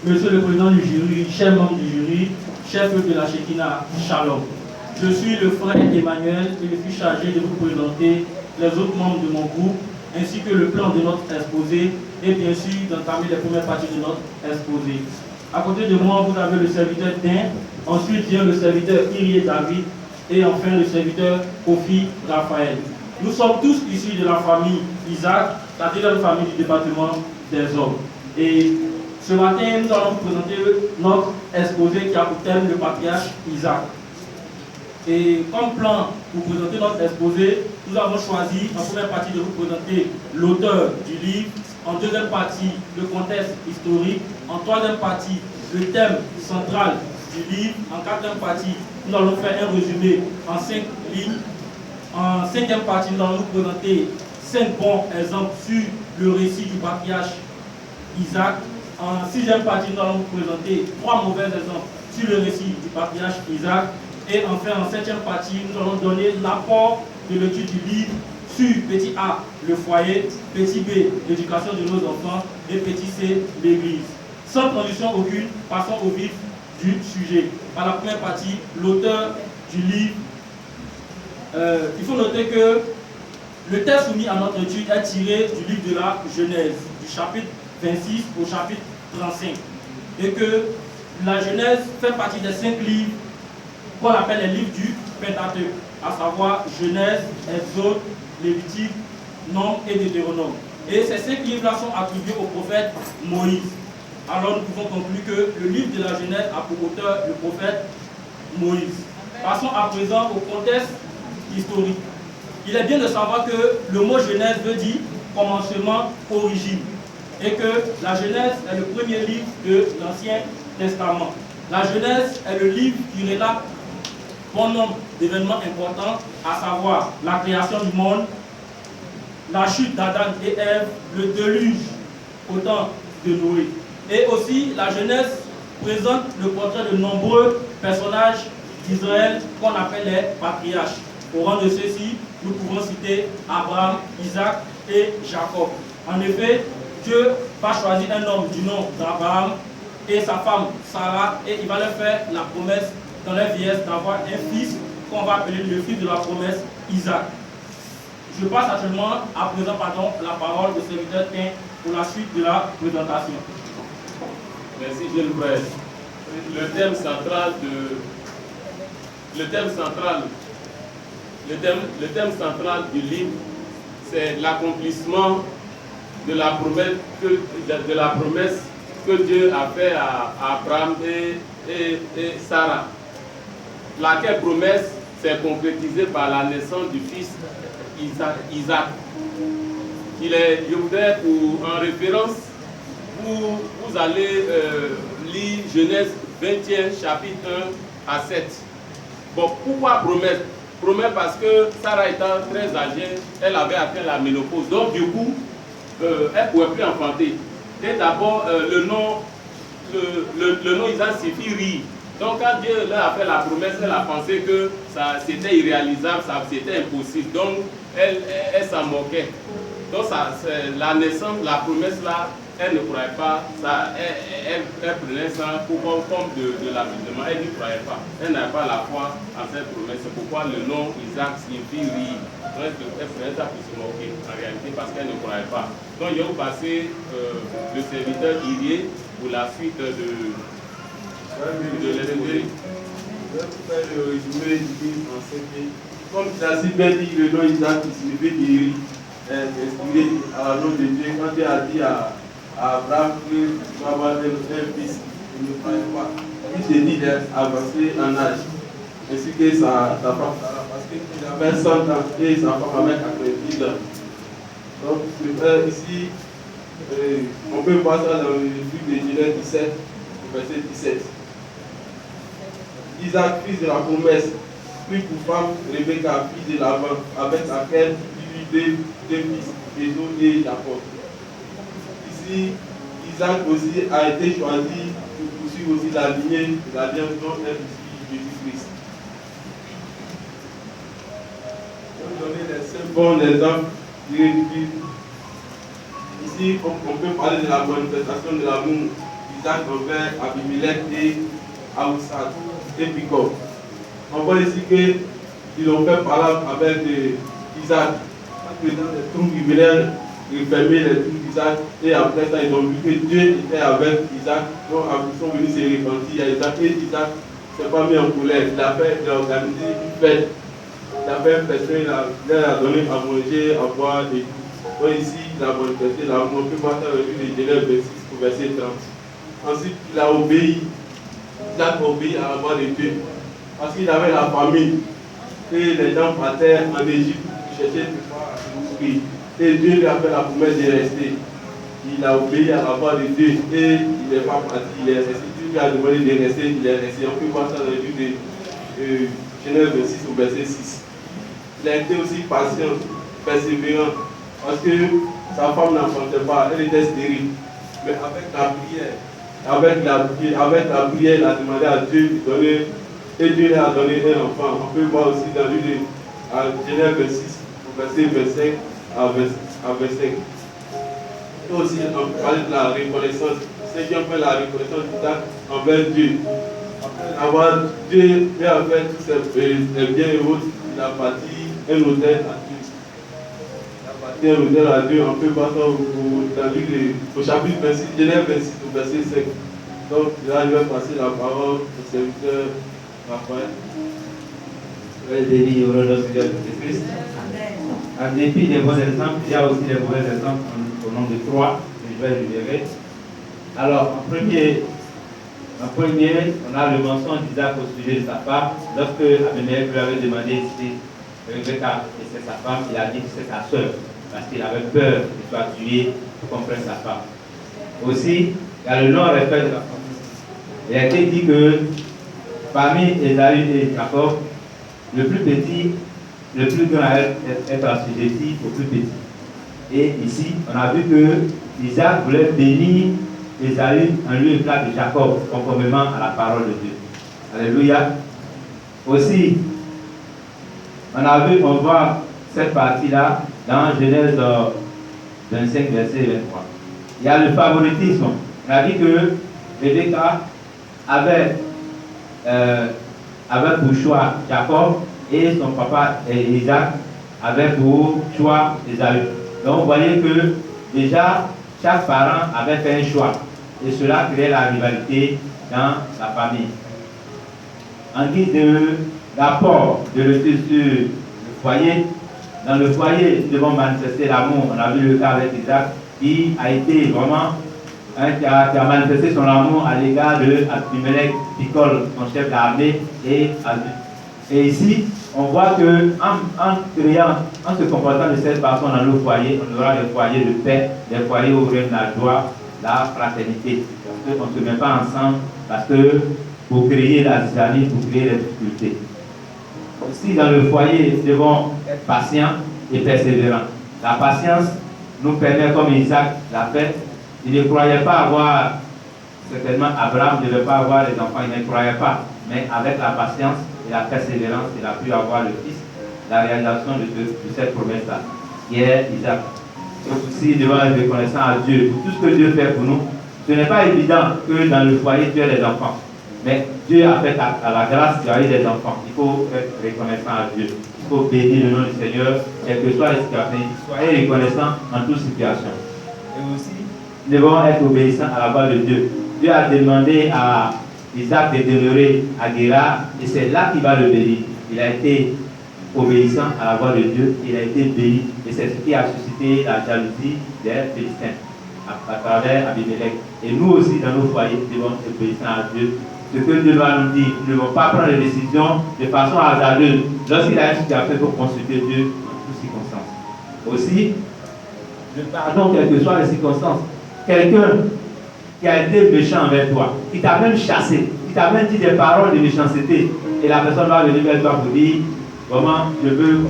Monsieur le Président du jury, chers membres du jury, chef de la Shekinah, Shalom. Je suis le frère Emmanuel et je suis chargé de vous présenter les autres membres de mon groupe, ainsi que le plan de notre exposé et bien sûr d'entamer les premières parties de notre exposé. À côté de moi, vous avez le serviteur Tin, ensuite vient le serviteur Irie David et enfin le serviteur Kofi Raphaël. Nous sommes tous issus de la famille Isaac, la deuxième famille du département des hommes. Et ce matin, nous allons vous présenter notre exposé qui a pour thème le patriarche Isaac. Et comme plan pour présenter notre exposé, nous avons choisi en première partie de vous présenter l'auteur du livre, en deuxième partie le contexte historique, en troisième partie le thème central du livre, en quatrième partie nous allons faire un résumé en 5 lignes, en cinquième partie nous allons vous présenter 5 bons exemples sur le récit du patriarche Isaac, en sixième partie nous allons vous présenter 3 mauvais exemples sur le récit du patriarche Isaac. Et enfin, en septième partie, nous allons donner l'apport de l'étude du livre sur petit A, le foyer, petit B, l'éducation de nos enfants et petit C, l'église. Sans transition aucune, passons au vif du sujet. Par la première partie, l'auteur du livre, il faut noter que le texte soumis à notre étude est tiré du livre de la Genèse, du chapitre 26 au chapitre 35. Et que la Genèse fait partie des 5 livres qu'on appelle les livres du Pentateuque, à savoir Genèse, Exode, Lévitique, Nombre et Deutéronome. Et ces 5 livres-là sont attribués au prophète Moïse. Alors nous pouvons conclure que le livre de la Genèse a pour auteur le prophète Moïse. Passons à présent au contexte historique. Il est bien de savoir que le mot Genèse veut dire commencement, origine. Et que la Genèse est le premier livre de l'Ancien Testament. La Genèse est le livre qui relate bon nombre d'événements importants, à savoir la création du monde, la chute d'Adam et Ève, le déluge au temps de Noé. Et aussi, la Genèse présente le portrait de nombreux personnages d'Israël qu'on appelle les patriarches. Au rang de ceux-ci, nous pouvons citer Abraham, Isaac et Jacob. En effet, Dieu va choisir un homme du nom d'Abraham et sa femme Sarah, et il va leur faire la promesse dans leur vieillesse d'avoir un fils qu'on va appeler le fils de la promesse, Isaac. Je passe actuellement à présent la parole au serviteur Tin pour la suite de la présentation. Merci, jeune frère. Le thème central du livre, c'est l'accomplissement de la promesse que Dieu a fait à Abraham et Sarah. Laquelle promesse s'est concrétisée par la naissance du fils Isaac. Je voudrais, en référence, vous allez lire Genèse 21, chapitre 1 à 7. Bon, pourquoi promesse? Promesse parce que Sarah étant très âgée, elle avait atteint la ménopause. Donc du coup, elle ne pouvait plus enfanter. Et d'abord, le nom Isaac signifie rire. Donc quand Dieu leur a fait la promesse, elle a pensé que c'était irréalisable, c'était impossible. Donc elle s'en moquait. Donc la naissance, la promesse là, elle ne croyait pas. Elle prenait ça comme de l'amusement. Elle n'y croyait pas. Elle n'avait pas la foi en cette promesse. C'est pourquoi le nom Isaac signifie rire. Donc elle prenait ça pour se moquer en réalité parce qu'elle ne croyait pas. Donc je vais vous passer le serviteur Irie pour la suite de l'exposé. Je vais faire le résumé du livre en 5 lignes. Comme tu as si bien dit, le nom Isaac qui signifie Iri est inspiré à nom de Dieu. Quand Dieu a dit à Abraham qu'il va avoir un fils, il ne croyait pas. Il s'est dit d'avancer en âge, ainsi que sa femme Sarah, parce qu'il avait 100 ans et sa femme avait 90 ans. Donc, ici, on peut voir ça dans le livre de Genèse 17, verset 17. Isaac, fils de la promesse, prit pour femme Rebecca, fille de Laban, avec laquelle il eut deux fils, Ésaü et Jacob. Ici, Isaac aussi a été choisi pour poursuivre aussi la lignée de l'alliance dont est aussi Jésus-Christ. Je vais vous donner les 5 bons exemples du livre. Ici, on peut parler de la manifestation de l'amour Isaac envers Abimelech et Aoussad et Picor. On voit ici qu'ils ont fait parler avec Isaac. Dans les trous, ils venaient refermer les trous d'Isaac. Et après ça, ils ont vu que Dieu était avec Isaac. Donc, ils sont venus se repentir à Isaac. Et Isaac ne s'est pas mis en colère. Il a organisé une fête. Il a fait une fête, il a donné à manger, à boire et tout. Donc ici, il a manifesté l'amour. On peut voir ça dans le livre de Genèse 26 au verset 30. Ensuite, il a obéi. Isaac a obéi à la voix de Dieu. Parce qu'il avait la famille. Et les gens partaient en Égypte pour chercher du pain à se nourrir. Et Dieu lui a fait la promesse de rester. Il a obéi à la voix de Dieu. Et il n'est pas parti, il est resté. Dieu lui a demandé de rester, il est resté. On peut voir ça dans le livre de Genèse 26 au verset 6. Il a été aussi patient, persévérant. Parce que sa femme n'enfantait pas, elle était stérile. Mais avec la prière, il a demandé à Dieu de donner, et Dieu lui a donné un enfant. On peut voir aussi dans le livre de Genèse 26, au verset 25 à 25. Et aussi, on peut parler de la reconnaissance. Ceux qui ont fait la reconnaissance d'Isaac envers Dieu. Avant Dieu lui a fait tous ces biens et autres, il a bâti un hôtel à Dieu. Il a bâti un hôtel à Dieu, on peut voir ça au chapitre 26, Genèse 26, au verset 5. Donc là, je vais passer la parole au serviteur Raphaël. Béni au nom de Jésus-Christ. En dépit des bons exemples, il y a aussi des mauvais exemples au nom de 3 que je vais libérer. Alors, en premier, on a le mensonge d'Isaac au sujet de sa femme. Lorsque Abimelech lui avait demandé si Rebecca était sa femme, il a dit que c'est sa soeur, parce qu'il avait peur qu'il soit tué pour qu'on prenne sa femme. Aussi, il y a le non-respect de la famille. Il a été dit que parmi Esaü et Jacob, le plus petit, le plus grand est assujetti au plus petit. Et ici, on a vu que Isaac voulait bénir Esaü en lieu et place de Jacob, conformément à la parole de Dieu. Alléluia. Aussi, on voit cette partie-là dans Genèse 25, verset 23. Il y a le favoritisme. On a dit que Rebecca avait pour choix Jacob et son papa Isaac avait pour choix Esaü. Donc vous voyez que déjà chaque parent avait fait un choix et cela créait la rivalité dans la famille. En guise d'apport de l'autorité sur le foyer, dans le foyer nous devons manifester l'amour. On a vu le cas avec Isaac qui a été vraiment qui a manifesté son amour à l'égard de Abimelech, Picol, son chef d'armée, et ici, on voit que en se comportant de cette façon dans nos foyers, on aura des foyers de paix, des foyers où règne la joie, la fraternité. Parce qu'on ne se met pas ensemble, parce que pour créer la zizanie, pour créer les difficultés. Aussi, dans le foyer, nous devons être patients et persévérants. La patience nous permet, comme Isaac l'a fait, il ne croyait pas avoir, certainement Abraham ne devait pas avoir les enfants, il ne croyait pas. Mais avec la patience et la persévérance, il a pu avoir le fils, la réalisation de cette promesse-là, qui est Isaac. Et aussi, devant être reconnaissant à Dieu pour tout ce que Dieu fait pour nous. Ce n'est pas évident que dans le foyer, tu aies des enfants. Mais Dieu a fait à la grâce qu'il y a eu des enfants. Il faut être reconnaissant à Dieu. Il faut bénir le nom du Seigneur, quelle que soit la situation. Soyez reconnaissant en toute situation. Et aussi, nous devons être obéissants à la voix de Dieu. Dieu a demandé à Isaac de demeurer à Guérar et c'est là qu'il va le bénir. Il a été obéissant à la voix de Dieu, il a été béni et c'est ce qui a suscité la jalousie des Philistins à travers Abimelech. Et nous aussi dans nos foyers, nous devons être obéissants à Dieu. Ce que Dieu va nous dire, nous ne devons pas prendre des décisions de façon hasardeuse. Lorsqu'il a une situation, il faut consulter Dieu en toutes circonstances. Aussi, le pardon, quelles que soient les circonstances. Quelqu'un qui a été méchant envers toi, qui t'a même chassé, qui t'a même dit des paroles de méchanceté, et la personne va venir vers toi pour dire comment je veux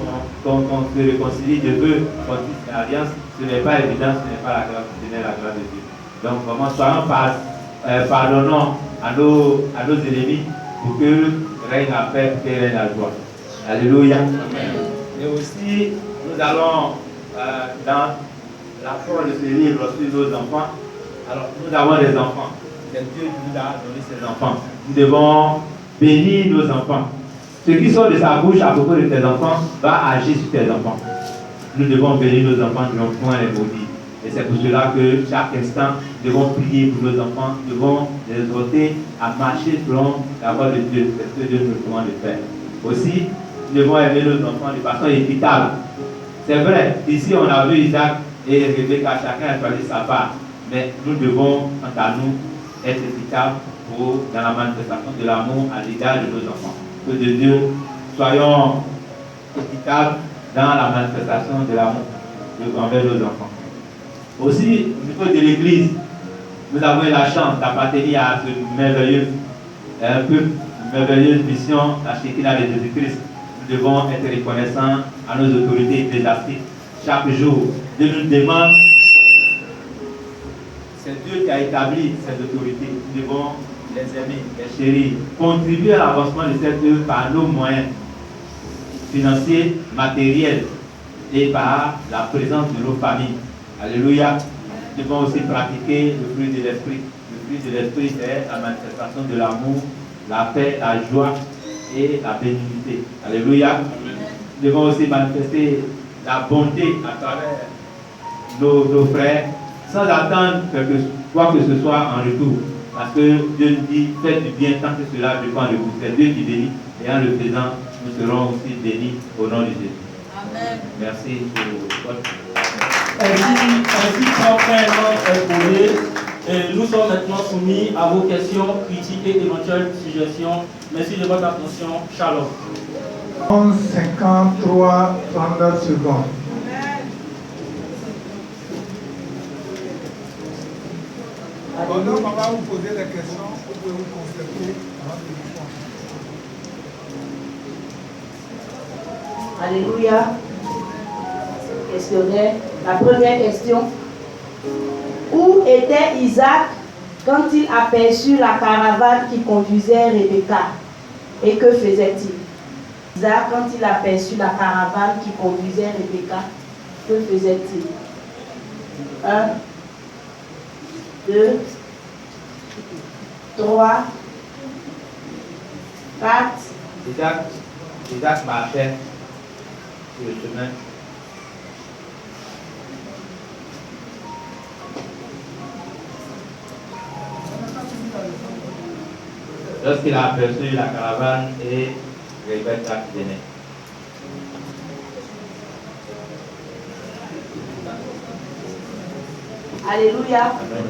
qu'on se réconcilie, je veux qu'on dise l'alliance, ce n'est pas évident, ce n'est pas la grâce, ce n'est la grâce de Dieu. Donc vraiment, soyons pardonnons à nos ennemis pour que règne la paix, pour que règne la joie. Alléluia. Amen. Et aussi, nous allons dans la forme de ce livre sur nos enfants. Alors, nous avons des enfants. c'est Dieu qui nous a donné ses enfants. Nous devons bénir nos enfants. Ce qui sort de sa bouche à propos de tes enfants va agir sur tes enfants. Nous devons bénir nos enfants, nous ne devons point les maudire. Et c'est pour cela que chaque instant, nous devons prier pour nos enfants, nous devons les exhorter à marcher selon la voie de Dieu, c'est ce que Dieu nous demande de faire. Aussi, nous devons aimer nos enfants de façon équitable. C'est vrai, ici on a vu Isaac et Rebecca, chacun a choisi sa part. Mais nous devons, quant à nous, être équitables dans la manifestation de l'amour à l'égard de nos enfants. Que de Dieu, soyons équitables dans la manifestation de l'amour envers nos enfants. Aussi, au niveau de l'Église, nous avons eu la chance d'appartenir à cette merveilleuse mission, la Shekinah de Jésus-Christ. Nous devons être reconnaissants à nos autorités ecclésiastiques. Chaque jour, Dieu nous demande, c'est Dieu qui a établi ces autorités. Nous devons les aimer, les chérir, contribuer à l'avancement de cette œuvre par nos moyens financiers, matériels et par la présence de nos familles. Alléluia. Nous devons aussi pratiquer le fruit de l'esprit. Le fruit de l'esprit, c'est la manifestation de l'amour, la paix, la joie et la bénignité. Alléluia. Nous devons aussi manifester la bonté à travers nos frères, sans attendre quoi que ce soit en retour. Parce que Dieu nous dit, faites du bien tant que cela dépend de vous. C'est Dieu qui bénit, et en le faisant, nous serons aussi bénis au nom de Jésus. Amen. Merci pour votre... Ainsi qu'enfin est posé, nous sommes maintenant soumis à vos questions, critiques et éventuelles suggestions. Merci de votre attention. Shalom. 53, 39 secondes. Pendant qu'on va vous poser des questions, vous pouvez vous concentrer avant de répondre. Alléluia. Questionnaire. La première question. Où était Isaac quand il aperçut la caravane qui conduisait Rebecca? Et que faisait-il? Isaac, quand il aperçut la caravane qui conduisait Rebecca, que faisait-il? 1, 2, 3, 4. Isaac marchait sur le chemin. Lorsqu'il a aperçu la caravane et Rebecca qui venait. Alléluia. Amen.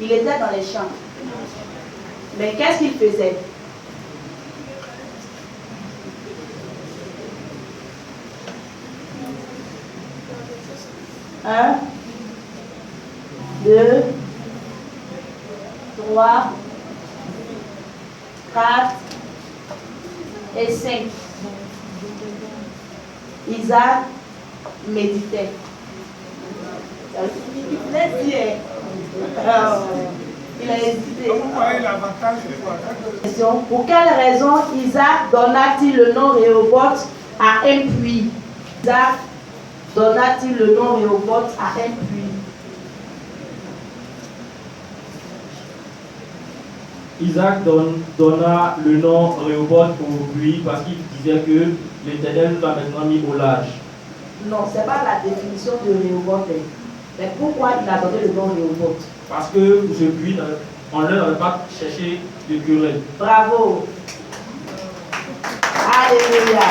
Il était dans les champs. Mais qu'est-ce qu'il faisait? Un, 2, 3, 4 et 5. Isaac méditait. Il a hésité. Pour quelle raison Isaac donna-t-il le nom Rehoboth à un puits? Isaac donna-t-il le nom Rehoboth à un puits? Isaac donna le nom Rehoboth au puits parce qu'il disait que l'Éternel nous a maintenant mis au large. Non, ce n'est pas la définition de Rehoboth. Mais pourquoi il a donné le nom Rehoboth? Parce que pour ce puits, on ne leur avait pas cherché de querelle. Bravo. Alléluia.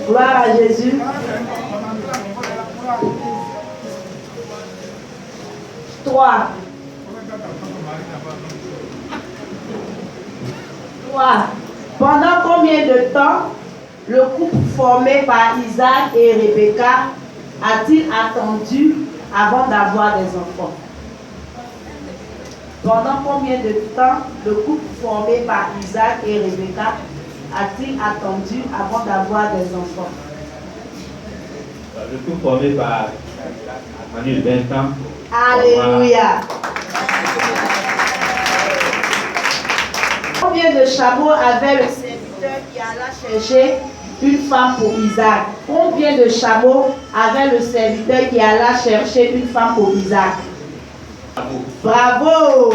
Gloire à Jésus. 3. 3. Pendant combien de temps le couple formé par Isaac et Rebecca a-t-il attendu avant d'avoir des enfants? Pendant combien de temps le couple formé par Isaac et Rebecca a-t-il attendu avant d'avoir des enfants? Le couple formé par Isaac a attendu 20 ans. Alléluia. Combien de chameaux avait le serviteur qui alla chercher une femme pour Isaac? Combien de chameaux avait le serviteur qui alla chercher une femme pour Isaac? Bravo.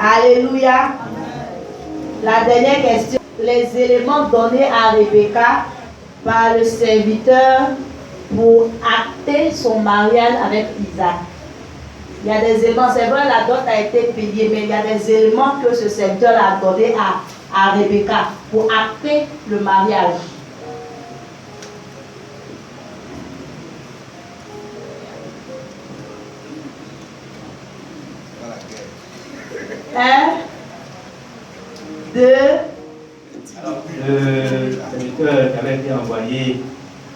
Alléluia. La dernière question. Les éléments donnés à Rebecca par le serviteur pour acter son mariage avec Isaac. Il y a des éléments, c'est vrai, la dot a été payée, mais il y a des éléments que ce serviteur a donné à Rebecca pour acter le mariage. Un, deux. Le serviteur qui avait été envoyé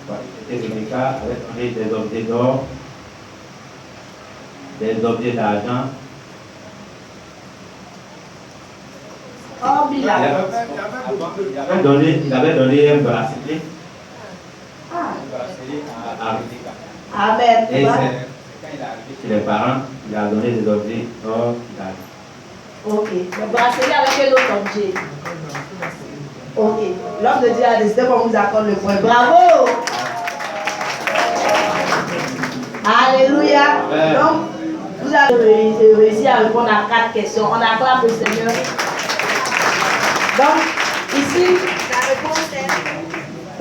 par Rebecca avait donné des objets d'or, des objets d'argent. Oh, Il avait donné un bracelet. Ah. Un bracelet à Rebecca. Amen. Et quand il est arrivé chez les parents, il a donné des objets d'or, d'argent. Ok. Le bracelet avec un autre objet. Ok. L'homme de Dieu a décidé qu'on vous accorde le point. Bravo! Alléluia. Donc, vous avez réussi à répondre à 4 questions. On acclame le Seigneur. Donc, ici, la réponse est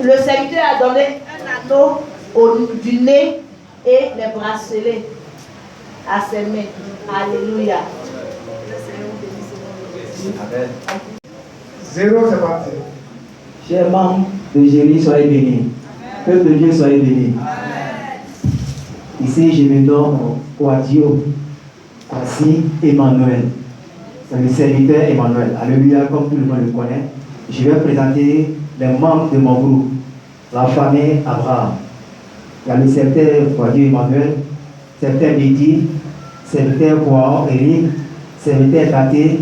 le serviteur a donné un anneau du nez et les bracelets à ses mains. Alléluia. Amen. 0, c'est parti. Chers membres de Jérémie, soyez bénis. Peuple de Dieu, soyez bénis. Ici, je me nomme Wadio Assis Emmanuel. C'est le serviteur Emmanuel. Alléluia, comme tout le monde le connaît. Je vais présenter les membres de mon groupe, la famille Abraham. Il y a le serviteur Wadio Emmanuel, serviteur Betty, serviteur Bois Eric, serviteur Tate,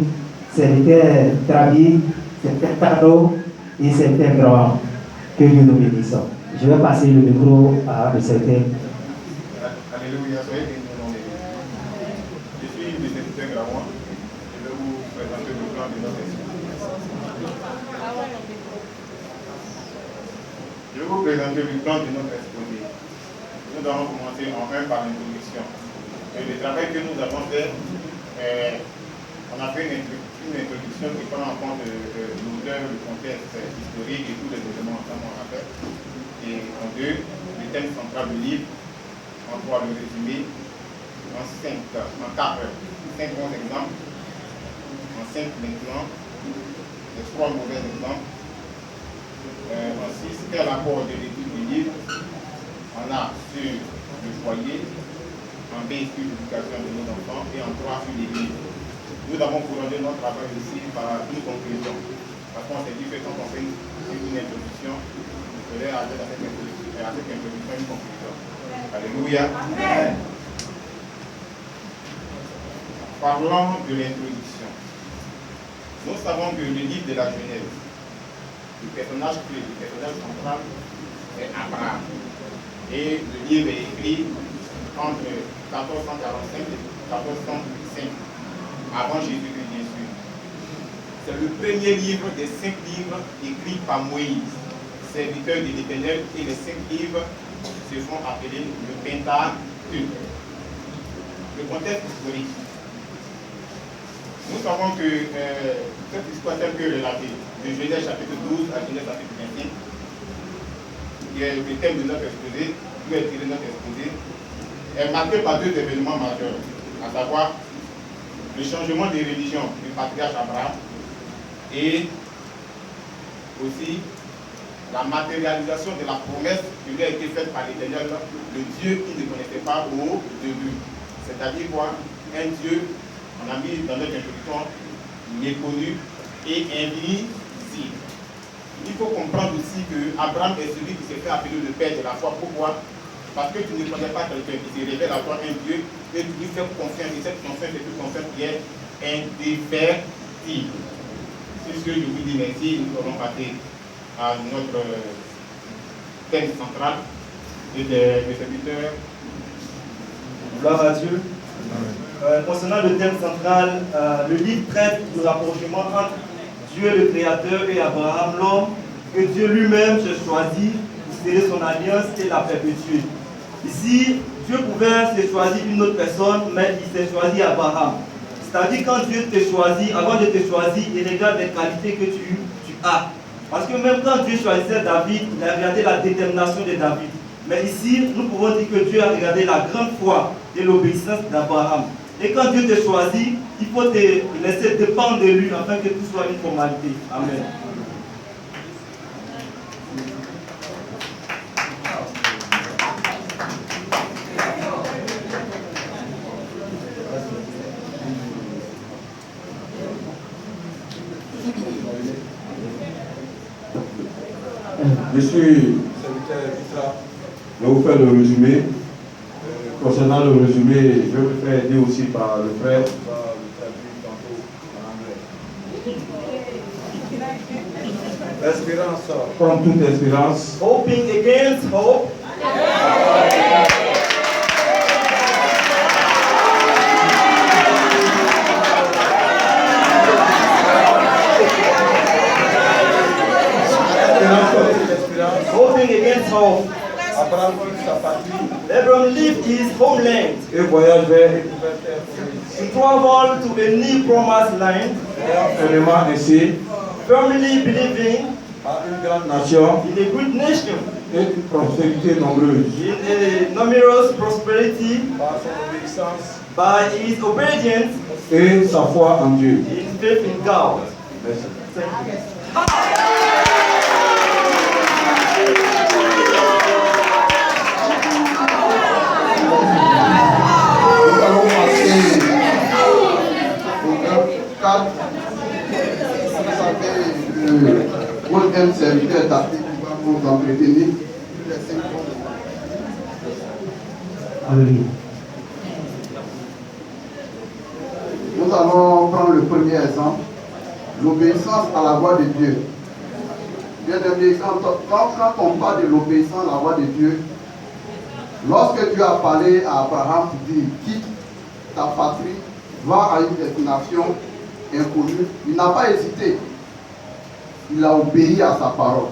serviteur Trabi, serviteur Tado et serviteur Grand. Que Dieu nous bénisse. Je vais passer le micro à le serviteur. Alléluia, soyez bénis au nom de Dieu. Je suis le serviteur Gravant. Je vais vous présenter le plan de notre exposition. Je vais vous présenter le plan de notre exposition. Nous allons commencer en 1 par l'introduction. Et le travail que nous avons fait, on a fait une introduction qui prend en compte l'auteur, le contexte historique et tous les éléments ensemble on a fait. Et en 2, le thème central du livre. En 3, le résumé. En 4, 5 bons exemples. En 5, maintenant, les 3 mauvais exemples. En 6, quel apport de l'étude du livre on a sur le foyer. En B, sur l'éducation de nos enfants. Et en 3, sur l'église. Nous avons couronné notre travail ici par une conclusion. Parce qu'on s'est dit que quand on fait une introduction, il faudrait ajouter à cette introduction une conclusion. Alléluia. Amen. Parlons de l'introduction. Nous savons que le livre de la Genèse, le personnage clé, le personnage central, est Abraham. Et le livre est écrit entre 1445 et 1405, avant Jésus-Christ, bien sûr. C'est le premier livre des 5 livres écrits par Moïse, serviteur de l'Éternel, et les 5 livres se font appeler le Pentateuque. Le contexte historique. Nous savons que cette histoire telle que relatée, de Genèse chapitre 12 à Genèse chapitre 25, qui est le thème de notre exposé, d'où est tiré notre exposé, est marquée par 2 événements majeurs, à savoir le changement de religion du patriarche Abraham et aussi la matérialisation de la promesse qui lui a été faite par l'Éternel, le Dieu qu'il ne connaissait pas au début. C'est-à-dire quoi? Un Dieu, on a mis dans notre introduction, méconnu et invisible. Il faut comprendre aussi que Abraham est celui qui s'est fait appeler le père de la foi. Pourquoi? Parce que tu ne connais pas quelqu'un qui se révèle à toi un Dieu et tu lui fais confiance, et cette confiance est une confiance qui est indéfectible. C'est ce que je vous dis merci, nous allons passer à notre thème central et des serviteurs. Gloire à Dieu. Concernant le thème central, le livre traite du rapprochement entre Dieu le Créateur et Abraham, l'homme que Dieu lui-même se choisit pour sceller son alliance et la perpétuer. Ici, Dieu pouvait se choisir une autre personne, mais il s'est choisi Abraham. C'est-à-dire quand Dieu te choisit, avant de te choisir, il regarde les qualités que tu as. Parce que même quand Dieu choisissait David, il a regardé la détermination de David. Mais ici, nous pouvons dire que Dieu a regardé la grande foi et l'obéissance d'Abraham. Et quand Dieu te choisit, il faut te laisser dépendre de lui afin que tout soit une formalité. Amen. Je suis serviteur Vitra. Je vais vous faire le résumé. Concernant le résumé, je vais me faire aider aussi par le frère qui va le traduire tantôt en anglais. Espérance, comme toute espérance. Hoping against hope. Hoping against hope. Abraham quitte sa patrie. Abraham left his homeland. Et voyage vers une nouvelle terre. He traveled to a new promised land. Fermement ainsi. Firmly believing À une grande nation. in a good nation. Et une prospérité nombreuse. In a numerous prosperity. Par son obéissance. By his obedience. Et sa foi en Dieu. In faith in God. Merci. Thank you. Nous allons passer au grade 4. Vous savez, le rôle d'un serviteur d'Afrique qui va nous entretenir. Nous allons prendre le premier exemple, l'obéissance à la voix de Dieu. Bien aimé, quand on parle de l'obéissance à la voix de Dieu, lorsque Dieu a parlé à Abraham, il dit, quitte ta patrie, va à une destination inconnue. Il n'a pas hésité. Il a obéi à sa parole.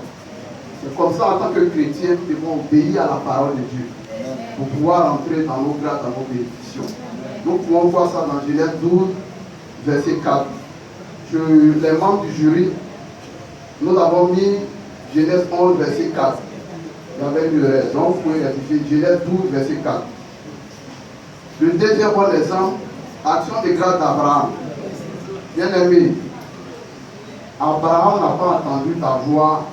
C'est comme ça, en tant que chrétien, nous devons obéir à la parole de Dieu pour pouvoir entrer dans nos grâces, dans nos bénédictions. Nous pouvons voir ça dans Genèse 12, verset 4. Les membres du jury, nous avons mis Genèse 11, verset 4. Il y avait une erreur. Donc, vous pouvez rectifier Genèse 12, verset 4. Le deuxième bon exemple, action de grâce d'Abraham. Bien aimé, Abraham n'a pas entendu ta voix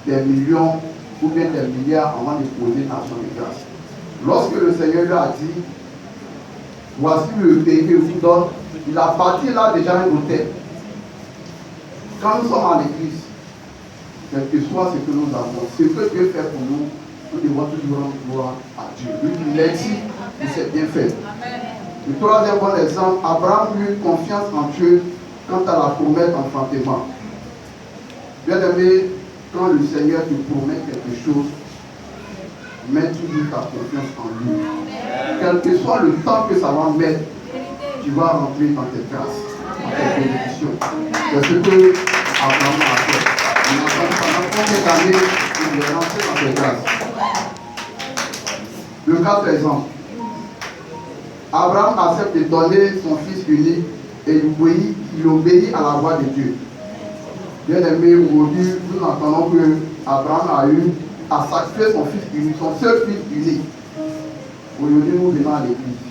des millions ou bien des milliards avant de poser l'action de grâce. Lorsque le Seigneur lui a dit, voici le pays que je vous donne, il a bâti là déjà un hôtel. Quand nous sommes à l'église, quel que soit ce que nous avons, ce que Dieu fait pour nous, nous devons toujours rendre gloire à Dieu. Lui, il a dit, il s'est bien fait. Le troisième bon exemple, Abraham eut confiance en Dieu quant à la promesse d'enfantement. Bien aimé, quand le Seigneur te promet quelque chose, mets toujours ta confiance en lui. Quel que soit le temps que ça va mettre, tu vas rentrer dans tes grâces, dans tes bénédictions. C'est ce que Abraham a fait. Pendant combien d'années il est rentré dans tes grâces? Le 4 exemple. Abraham accepte de donner son fils unique et il obéit à la voix de Dieu. Bien aimé, aujourd'hui, nous entendons que Abraham a eu à sacrifier son fils unique, son seul fils unique. Aujourd'hui, nous venons à l'église.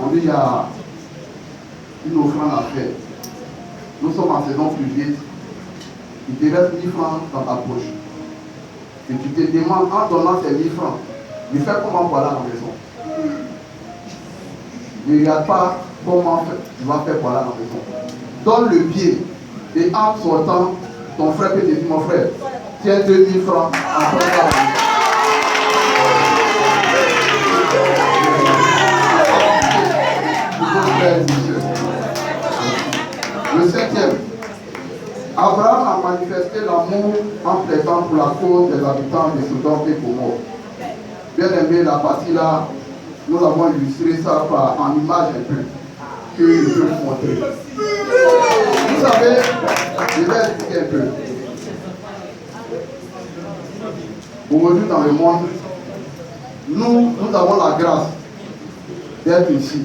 On dit qu'il y a une offrande à faire. Nous sommes en saison pluvieuse. Il te reste 1000 francs dans ta poche. Et tu te demandes, en donnant ces 1000 francs, de faire comment pour aller à la maison. Ne regarde pas comment tu vas faire pour aller à la maison. Donne le pied. Et en sortant, ton frère peut te dire, mon frère, tiens 2000 francs, après ça. Le septième, Abraham a manifesté l'amour en plaidant pour la cause des habitants de Sodome et Gomorrhe. Bien aimé, la partie là, nous avons illustré ça en image un peu, que je peux vous montrer. Vous savez, je vais expliquer un peu. Aujourd'hui dans le monde, nous avons la grâce d'être ici.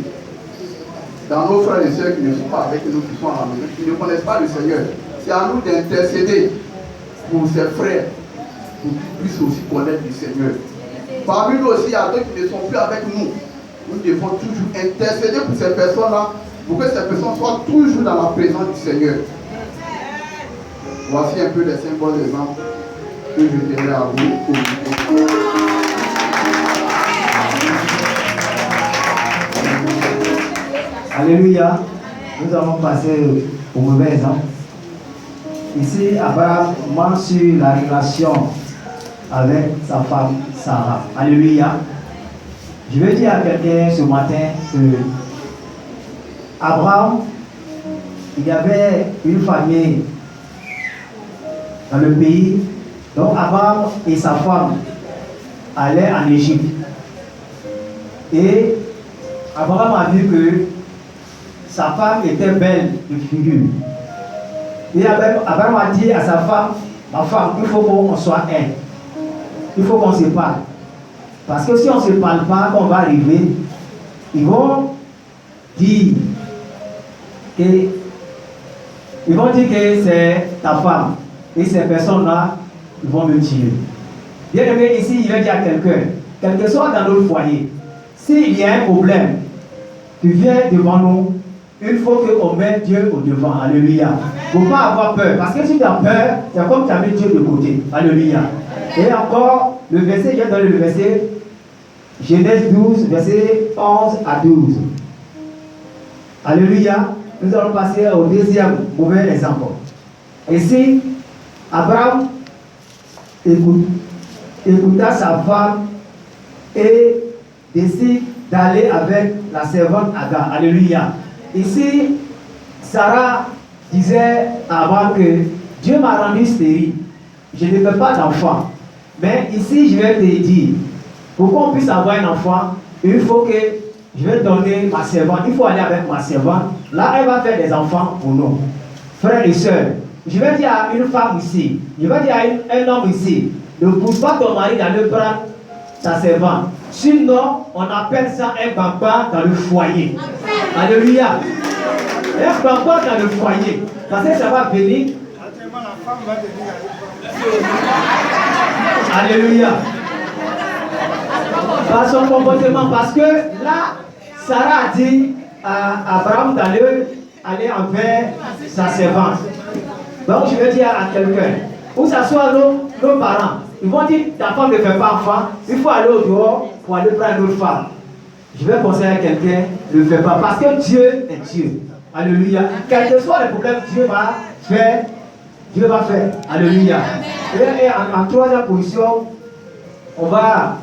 Dans nos frères et sœurs qui ne sont pas avec nous, qui sont à la maison, qui ne connaissent pas le Seigneur, c'est à nous d'intercéder pour ces frères, pour qu'ils puissent aussi connaître le Seigneur. Parmi nous aussi, il y a d'autres qui ne sont plus avec nous. Nous devons toujours intercéder pour ces personnes-là, pour que ces personnes soient toujours dans la présence du Seigneur. Voici un peu les symboles exemples que je dirais à vous. Alléluia. Nous allons passer au mauvais exemple. Ici, Abraham ment sur la relation avec sa femme Sarah. Alléluia. Je veux dire à quelqu'un ce matin que Abraham, il y avait une famille dans le pays. Donc Abraham et sa femme allaient en Égypte. Et Abraham a vu que sa femme était belle de figure. Et Abraham a dit à sa femme, ma femme, il faut qu'on soit un. Il faut qu'on se parle. Parce que si on ne se parle pas, quand on va arriver, ils vont dire que c'est ta femme. Et ces personnes-là, ils vont me tuer. Bien aimé, ici, il veut dire à quelqu'un, quel que soit dans notre foyer, s'il y a un problème qui vient devant nous, il faut qu'on mette Dieu au devant. Alléluia. Il ne faut pas avoir peur. Parce que si tu as peur, c'est comme tu as mis Dieu de côté. Alléluia. Et encore, le verset, je vais donner le verset, Genèse 12, verset 11 à 12. Alléluia. Nous allons passer au deuxième mauvais exemple. Ici, Abraham écouta sa femme et décide d'aller avec la servante Agar. Alléluia. Ici, Sarah disait à Abraham que Dieu m'a rendu stérile. Je ne veux pas d'enfant. Mais ici, je vais te dire, pour qu'on puisse avoir un enfant, il faut que je vais donner ma servante. Il faut aller avec ma servante. Là, elle va faire des enfants pour nous. Frères et sœurs, je vais dire à une femme ici, je vais dire à un homme ici, ne pousse pas ton mari d'aller prendre sa servante. Sinon, on appelle ça un bamba dans le foyer. Alléluia. Un bamba dans le foyer. Parce que ça va venir. Alléluia. Par son comportement, parce que là, Sarah a dit à Abraham d'aller envers sa servante. Donc je vais dire à quelqu'un, où s'assoient nos parents, ils vont dire ta femme ne fait pas enfant, il faut aller au dehors pour aller prendre une autre femme. Je vais conseiller à quelqu'un, ne le fais pas, parce que Dieu est Dieu. Alléluia. Quel que soit le problème, Dieu va faire. Alléluia. Et en troisième position, on va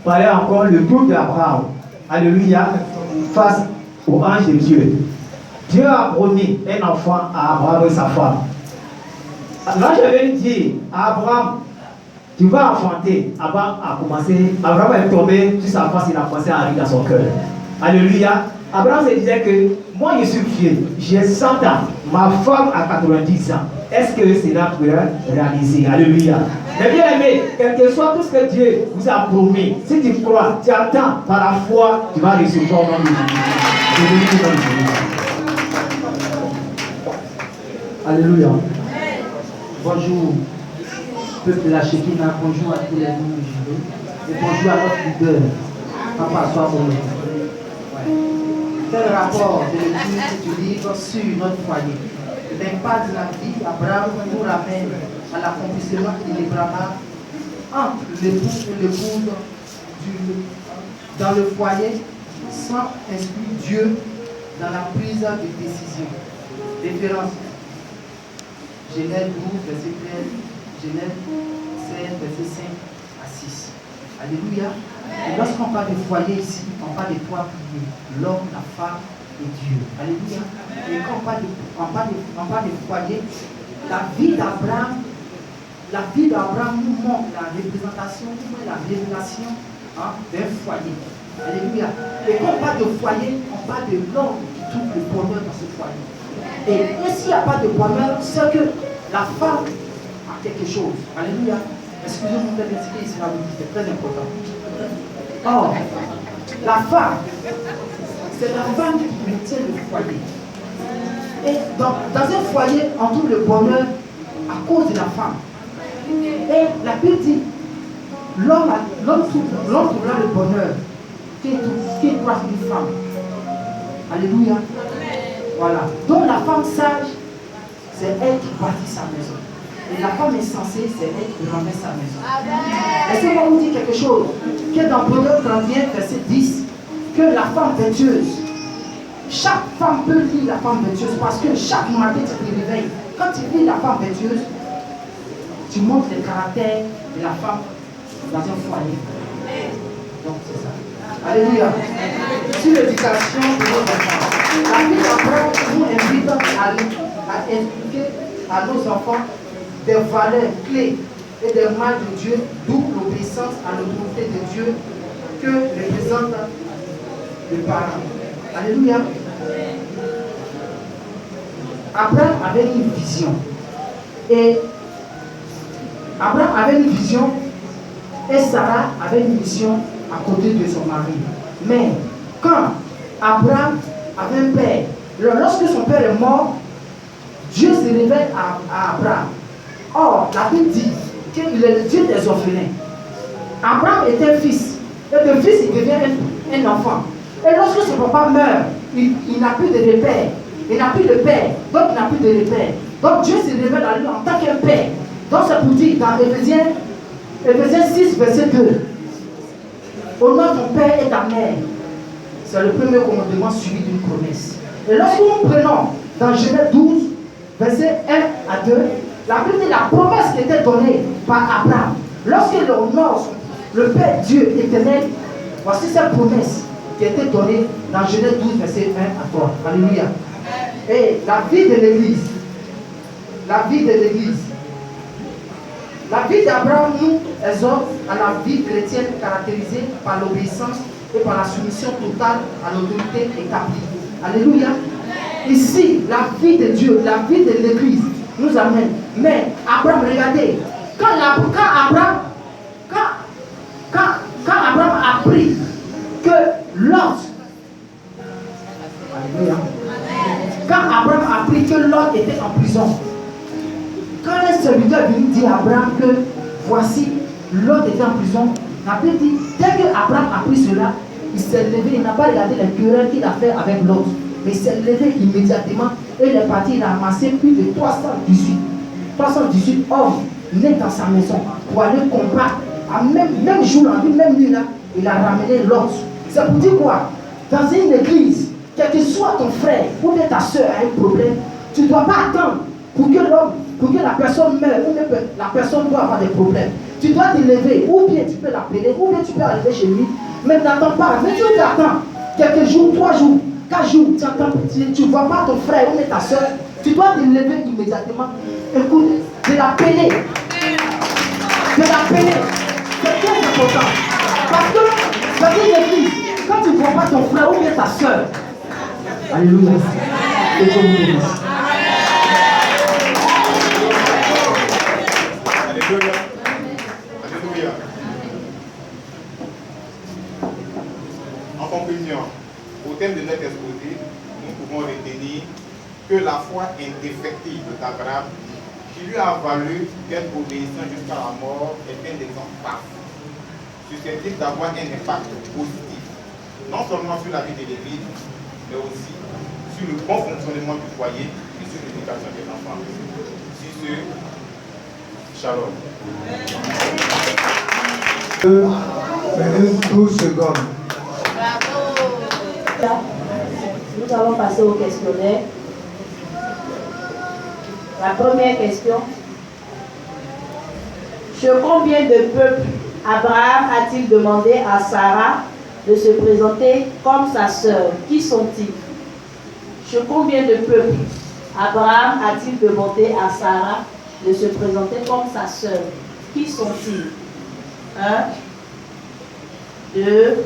parler encore le doute d'Abraham. Alléluia. Face au ange de Dieu. Dieu a promis un enfant à Abraham et sa femme. Là, je vais dire à Abraham, tu vas enfanter. Abraham a commencé, Abraham est tombé sur sa face, il a commencé à rire dans son cœur. Alléluia. Abraham se disait que moi je suis vieux, j'ai 100 ans, ma femme a 90 ans. Est-ce que cela peut réaliser? Alléluia. Mais bien aimé, quel que soit tout ce que Dieu vous a promis, si tu crois, tu attends par la foi, tu vas recevoir au nom de Jésus. Alléluia. Bonjour, peuple de la Shekinah, bonjour à tous les membres du jury, et bonjour à notre leader, Papa Sois-Moulin. Quel rapport de l'étude du livre sur notre foyer? L'impact de la vie d'Abraham nous ramène à l'accomplissement irréparable entre l'époux et l'épouse dans le foyer sans exclure Dieu dans la prise de décision. Référence Genèse 12, verset 13, Genèse 16, verset 5 à 6. Alléluia. Et lorsqu'on parle de foyer ici, on parle de trois piliers, l'homme, la femme et Dieu. Alléluia. Et quand on parle de foyer, la vie d'Abraham nous montre la représentation, la révélation d'un foyer. Alléluia. Et quand on parle de foyer, on parle de l'homme qui trouve le bonheur dans ce foyer. Et s'il n'y a pas de bonheur, c'est que la femme a quelque chose. Alléluia. Excusez-moi de l'expliquer ici, c'est très important. Or, la femme, c'est la femme qui maintient le foyer. Et dans un foyer, on trouve le bonheur à cause de la femme. Et la Bible dit, l'homme trouvera le bonheur qui est droit une femme. Alléluia. Voilà. Donc la femme sage, c'est elle qui bâtit sa maison. Et la femme insensée, c'est elle qui remet sa maison. Laissez-moi vous dire quelque chose. Que dans Proverbe 31, verset 10, que la femme vertueuse, chaque femme peut lire la femme vertueuse parce que chaque matin tu te réveilles. Quand tu lis la femme vertueuse, tu montres le caractère de la femme dans un foyer. Donc c'est ça. Alléluia. Sur l'éducation de nos enfants. La vie d'Abraham nous invite à expliquer à nos enfants des valeurs clés et des mal de Dieu, d'où l'obéissance à l'autorité de Dieu que représente le parent. Alléluia. Abraham avait une vision. Et Abraham avait une vision et Sarah avait une vision à côté de son mari. Mais quand Abraham avait un père, lorsque son père est mort, Dieu se révèle à Abraham. Or, la Bible dit qu'il est le Dieu des orphelins. Abraham était fils. Et le fils, il devient un enfant. Et lorsque son papa meurt, il n'a plus de repère. Il n'a plus de père. Donc, il n'a plus de repère. Donc, Dieu se révèle à lui en tant qu'un père. Donc, c'est pour dire dans Éphésiens 6, verset 2. Honore ton père et ta mère. C'est le premier commandement suivi d'une promesse. Et lorsque nous prenons dans Genèse 12, verset 1 à 2, la Bible dit la promesse qui était donnée par Abraham. Lorsqu'il honore le Père Dieu éternel, voici cette promesse qui a été donnée dans Genèse 12, verset 1 à 3. Alléluia. Et la vie de l'Église, la vie de l'Église, la vie d'Abraham nous exhorte à la vie chrétienne caractérisée par l'obéissance et par la soumission totale à l'autorité établie. Alléluia. Ici, la vie de Dieu, la vie de l'Église nous amène. Mais Abraham, regardez, quand Abraham a appris que Lot, alléluia, quand Abraham a appris que Lot était en prison, quand un serviteur est venu dire à Abraham que voici Lot était en prison, la Bible dit, dès que Abraham a appris cela, il s'est levé, il n'a pas regardé les querelles qu'il a fait avec Lot, mais il s'est levé immédiatement et il est parti, il a amassé plus de 318 hommes nés dans sa maison pour aller combattre. Même jour, même nuit là, il a ramené Lot. C'est pour dire quoi? Dans une église, quel que soit ton frère ou bien ta soeur a un problème, tu ne dois pas attendre pour que la personne meure ou bien la personne doit avoir des problèmes. Tu dois te lever, ou bien tu peux l'appeler, ou bien tu peux arriver chez lui, mais n'attends pas. Mais tu attends quelques jours, 3 jours, 4 jours, tu ne vois pas ton frère ou bien ta soeur, tu dois te lever immédiatement. Écoute, de l'appeler. De l'appeler. C'est très important. Parce que dans une église, quand tu ne vois pas ton frère ou bien ta soeur, alléluia, que Dieu vous bénisse. Alléluia. Alléluia. En conclusion, au thème de notre exposé, nous pouvons retenir que la foi indéfectible d'Abraham, qui lui a valu d'être obéissant jusqu'à la mort, est un exemple parfait, susceptible d'avoir un impact positif, non seulement sur la vie de l'Église, mais aussi sur le bon fonctionnement du foyer et sur l'éducation des enfants. Sur ce, shalom. 12 secondes. Nous allons passer au questionnaire. La première question. Sur combien de peuples Abraham a-t-il demandé à Sarah de se présenter comme sa sœur? Qui sont-ils? Sur combien de peuples Abraham a-t-il demandé à Sarah de se présenter comme sa sœur? Qui sont-ils? 1, 2,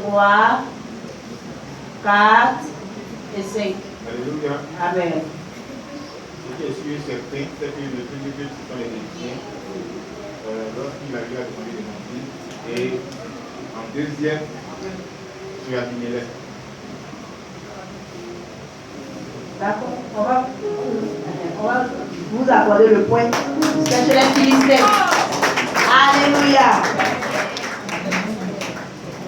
3, 4 et 5. Alléluia. Amen. Ce qui est sûr et certain, c'est que le Dieu qui sont les Égyptiens, lorsqu'il a eu à demander de mentir, et En deuxième, tu as Daniel. D'accord. On va vous accorder le point. C'est chez les Philistins. Alléluia.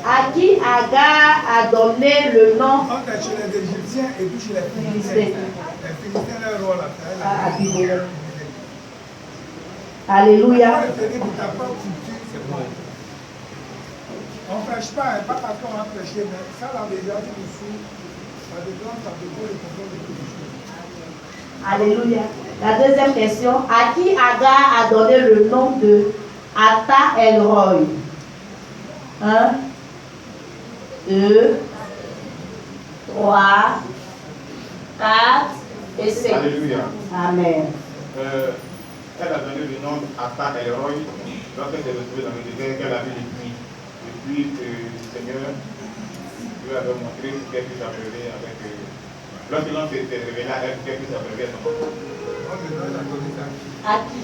À qui Agar a donné le nom? On est chez les Égyptiens et puis chez les Philistins. Les Philistins, leur rôle là. Alléluia. On ne prêche pas, pas parce qu'on va prêcher, mais ça là déjà, tu nous suis, ça dépend, ça dépend le contrôle de tout le Alléluia. La deuxième question. À qui Agar a donné le nom de Ata El-Roy? 1, 2, 3, 4 et 5. Alléluia. Amen. Elle a donné le nom d'Ata El-Roy lorsqu'elle s'est retrouvée dans le désert, qu'elle avait le puits que le Seigneur lui avait montré qu'elle puisse s'abreuver avec. Lorsque l'homme s'est révélé à elle, qu'elle puisse s'abreuver à son enfant. À qui?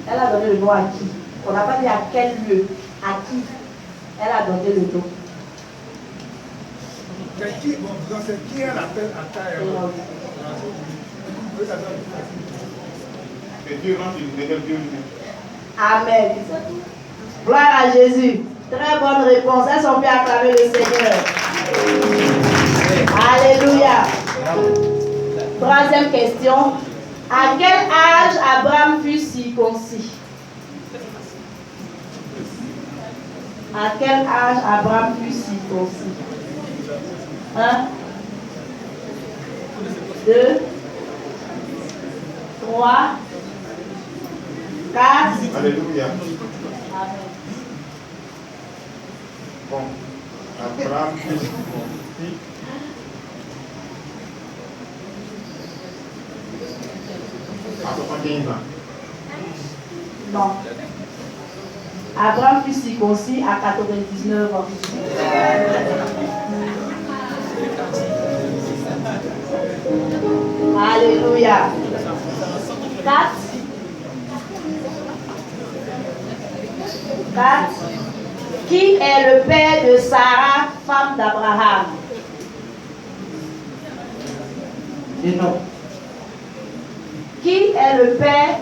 Elle a donné le nom à qui? On n'a pas dit à quel lieu. À qui elle a donné le nom? C'est qui elle appelle Ata El-Roy? C'est Dieu quand il déteste Dieu lui-même. Amen. Gloire à Jésus. Très bonne réponse. Elles sont bien acclamer le Seigneur. Alléluia. Troisième question. À quel âge Abraham fut circoncis? À quel âge Abraham fut circoncis? 1, 2, 3, 4. Alléluia. Amen. Bon, Abraham fut circoncis. À 75 ans. Non. Abraham fut circoncis à 99 ans. Alléluia. 4. Qui est le père de Sarah, femme d'Abraham? Et non. Qui est le père?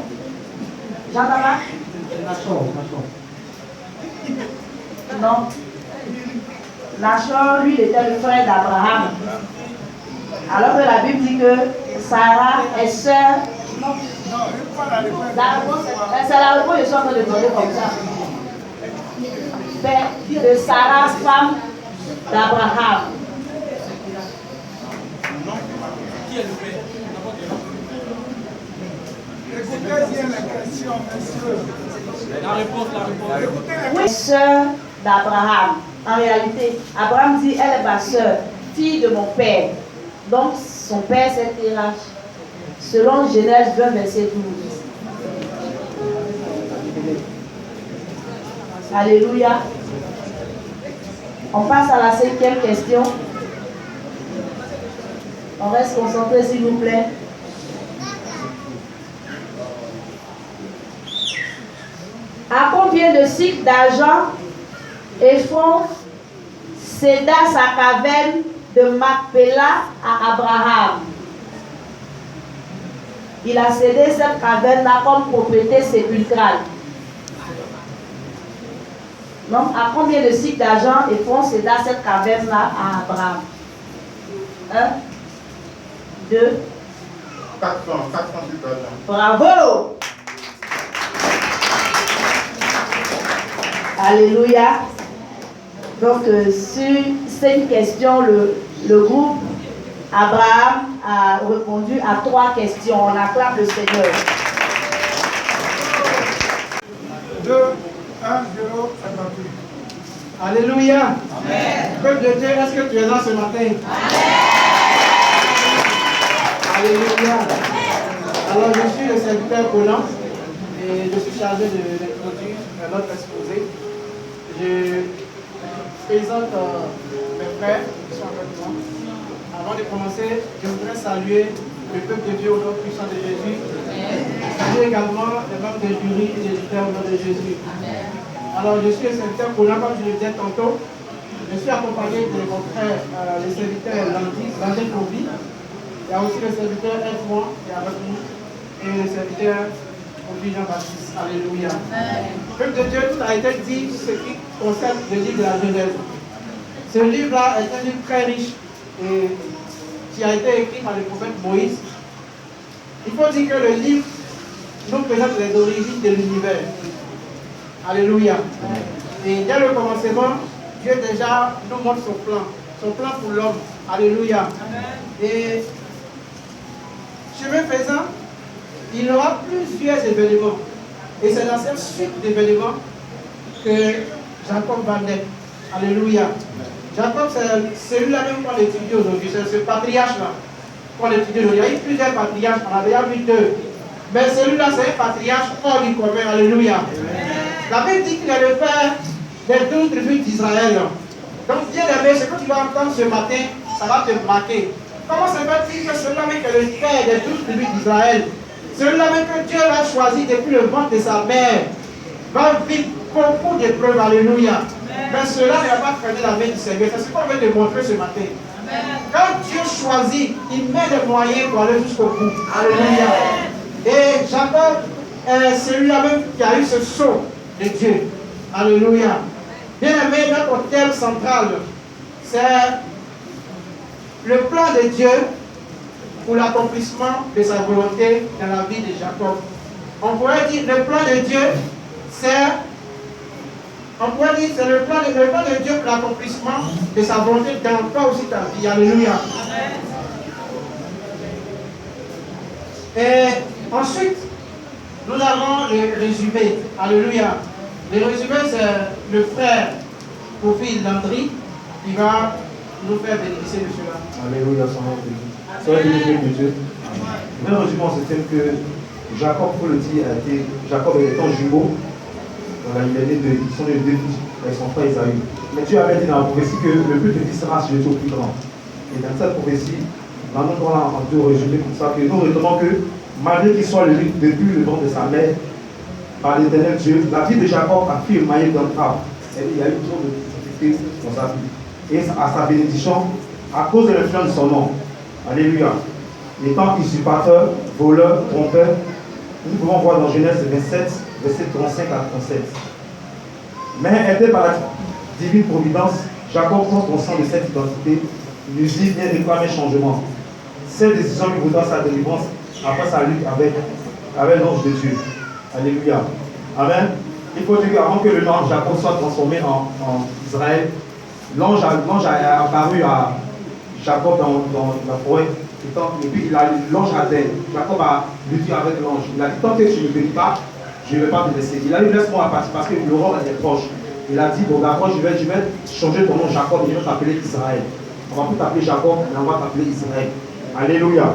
Jean-Baptiste? Non. Nachor, lui, était le frère d'Abraham. Alors que la Bible dit que Sarah est sœur. Non, c'est la réponse que je suis en train de donner comme ça. Père de Sarah, femme d'Abraham. Qui est le père? Écoutez bien la question, monsieur. La réponse. Oui, sœur d'Abraham. En réalité, Abraham dit, elle est ma sœur, fille de mon père. Donc, son père, c'est Terach. Selon Genèse 20, verset 12. Alléluia. On passe à la cinquième question. On reste concentré, s'il vous plaît. À combien de cycles d'argent Ephron céda sa caverne de Macpéla à Abraham? Il a cédé cette caverne-là comme propriété sépulcrale. Donc, à combien de cycles d'argent Ephron céda cette caverne-là à Abraham? 1, 2, 400 cycles d'argent. Bravo! Alléluia. Donc, sur cette question, le groupe Abraham a répondu à 3 questions. On acclame le Seigneur. 2, 1, 0, c'est parti. Alléluia. Amen. Peuple de Dieu, est-ce que tu es là ce matin? Amen. Alléluia. Alors, je suis le serviteur Conan et je suis chargé d'introduire notre exposé. Je présente mes frères qui sont avec moi. Avant de commencer, je voudrais saluer le peuple de Dieu au nom puissant de Jésus. Saluer également les membres du jury et des éditeurs au nom de Jésus. Alors, je suis le serviteur Conan, comme je le disais tantôt. Je suis accompagné de mon frère, le serviteur Landry Kobi. Il y a aussi le serviteur F1 qui est avec nous. Et le serviteur Kobi Jean-Baptiste. Alléluia. Peuple de Dieu, tout a été dit, ce qui concerne le livre de la Genèse. Ce livre-là est un livre très riche et qui a été écrit par le prophète Moïse. Il faut dire que le livre nous présente les origines de l'univers. Alléluia. Et dès le commencement, Dieu déjà nous montre son plan pour l'homme. Alléluia. Et chemin faisant, il y aura plusieurs événements. Et c'est dans cette suite d'événements que Jacob va naître. Alléluia. Jacob, c'est celui-là même qu'on étudie aujourd'hui. C'est ce patriarche-là qu'on étudie aujourd'hui. Il y a eu plusieurs patriarches, on a déjà vu 2. Mais celui-là, c'est un patriarche hors du commun. Alléluia. La Bible dit qu'il est le père des 12 tribus d'Israël. Donc, bien aimé, ce que tu vas entendre ce matin, ça va te marquer. Comment se fait-il que celui-là même qui est le père des 12 tribus d'Israël, celui-là même que Dieu a choisi depuis le ventre de sa mère, va vivre beaucoup d'épreuves. Alléluia. Mais cela ne va pas freiner la main du Seigneur. C'est ce qu'on veut te montrer ce matin. Quand Dieu choisit, il met des moyens pour aller jusqu'au bout. Alléluia. Et Jacob est celui-là même qui a eu ce sceau de Dieu. Alléluia. Bien aimé, notre thème central, c'est le plan de Dieu pour l'accomplissement de sa volonté dans la vie de Jacob. On pourrait dire le plan de Dieu, c'est le plan de Dieu pour l'accomplissement de sa volonté dans toi aussi ta vie. Alléluia. Et ensuite, nous avons le résumé. Alléluia. Le résumé, c'est le frère Kofi Landry qui va nous faire bénéficier de cela. Alléluia, son nom de Dieu. Soyez bénis de Dieu. Mais le résumé, c'est que Jacob, pour le dire, Jacob étant jumeau, il est né ils sont les 2 fils avec son frère Isaïe. Mais Dieu avait dit dans la prophétie que le plus petit sera sujet au plus grand. Et dans cette prophétie, nous allons en deux résumer comme ça, que nous retenons que malgré qu'il soit le depuis le ventre de sa mère, par l'éternel Dieu, la vie de Jacob a fait émaillée d'un arbre. Il y a eu trop de difficultés dans sa vie. Et à sa bénédiction, à cause de l'influence de son nom, alléluia, étant usurpateur, voleur, trompeur, nous pouvons voir dans Genèse 27, verset 35 à 37. Mais aidé par la divine providence, Jacob prend conscience de cette identité, l'usine vient réclamer changement. Cette décision lui vaudra sa délivrance après sa lutte avec l'ange de Dieu. Alléluia. Amen. Il faut dire qu'avant que le nom Jacob soit transformé en Israël, l'ange a apparu à Jacob dans la forêt. Et puis l'ange a dit, Jacob a lutté avec l'ange. Il a dit, tant que tu ne me bénis pas, je ne vais pas te laisser. Il a dit, laisse-moi partir parce que l'aurore est proche. Il a dit, bon d'accord, je vais changer ton nom Jacob et je vais t'appeler Israël. On va plus t'appeler Jacob, mais on va t'appeler Israël. Alléluia.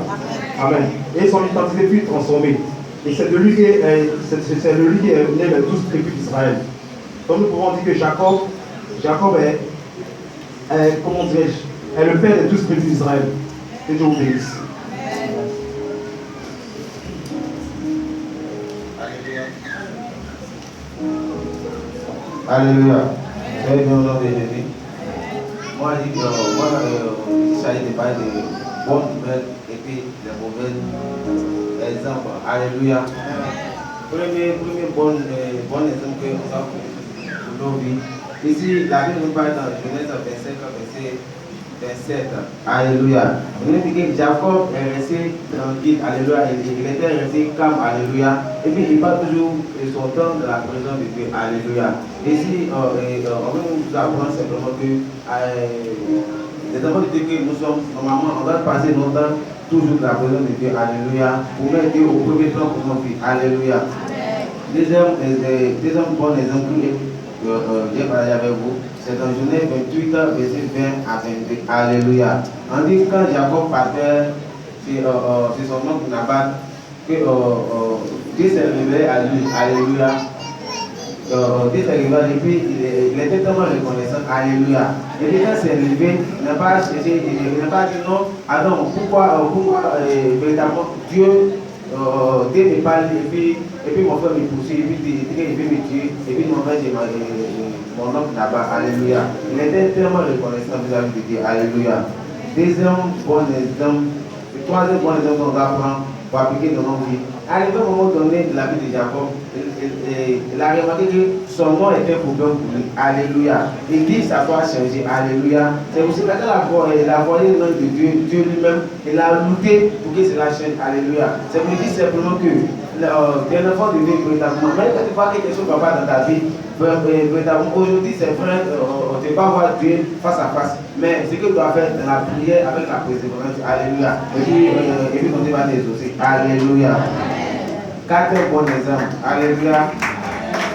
Amen. Et son identité fut transformée. Et c'est de lui qui est né les 12 tribus d'Israël. Donc nous pouvons dire que Jacob est comment dirais-je, est le père des 12 tribus d'Israël. Que Dieu vous bénisse. Alléluia. Soyez bien au nom de Jésus. Moi, il s'agit de parler de bonnes nouvelles et puis de mauvais exemples. Alléluia. Premier bon exemple que nous avons pour nos vies. Ici, la Bible nous parle dans Genèse 25, verset 27. Alléluia. On nous dit que Jacob est resté tranquille. Alléluia. Il était resté calme. Alléluia. Et puis il parle toujours de son temps de la présence de Dieu. Alléluia. Ici, on veut nous apprendre simplement que les enfants de Dieu que nous sommes, normalement, on va passer notre temps toujours de la présence de Dieu. Alléluia. Pour mettre Dieu au premier plan pour nos vies. Alléluia. Deuxième bon exemple que j'ai parlé avec vous. C'est dans Genèse 28, verset 20 à 22. Alléluia. On dit que quand Jacob partait chez son oncle Nabat, que Dieu s'est révélé à lui. Alléluia. Dieu s'est révélé et puis il était tellement reconnaissant. Alléluia. Et puis quand s'est levé, il n'a pas cherché, il n'a pas dit non. Alors pourquoi véritablement Dieu Dieu me parle et puis mon frère me poursuit, et puis il veut me tuer, et puis mon frère j'ai mon oncle là-bas, alléluia. Il était tellement reconnaissant vis-à-vis de Dieu, alléluia. Deuxième bon exemple, le troisième bon exemple qu'on va prendre pour appliquer dans nos vies. Arrivé au moment donné de la vie de Jacob, il a remarqué que son nom était problème pour lui. Alléluia. Il dit ça doit changer. Alléluia. C'est aussi quand il a voyé le nom de Dieu, Dieu lui-même, il a lutté pour que cela change. Alléluia. Ça veut dire simplement que t'es un enfant de Dieu véritablement. Même quand tu vois quelque chose va pas dans ta vie, véritablement aujourd'hui c'est vrai, tu ne peux pas voir Dieu face à face. Mais ce que tu dois faire dans la prière avec la persévérance. Alléluia. Et puis ton débat est aussi. Alléluia. Quatre bons exemples. Alléluia.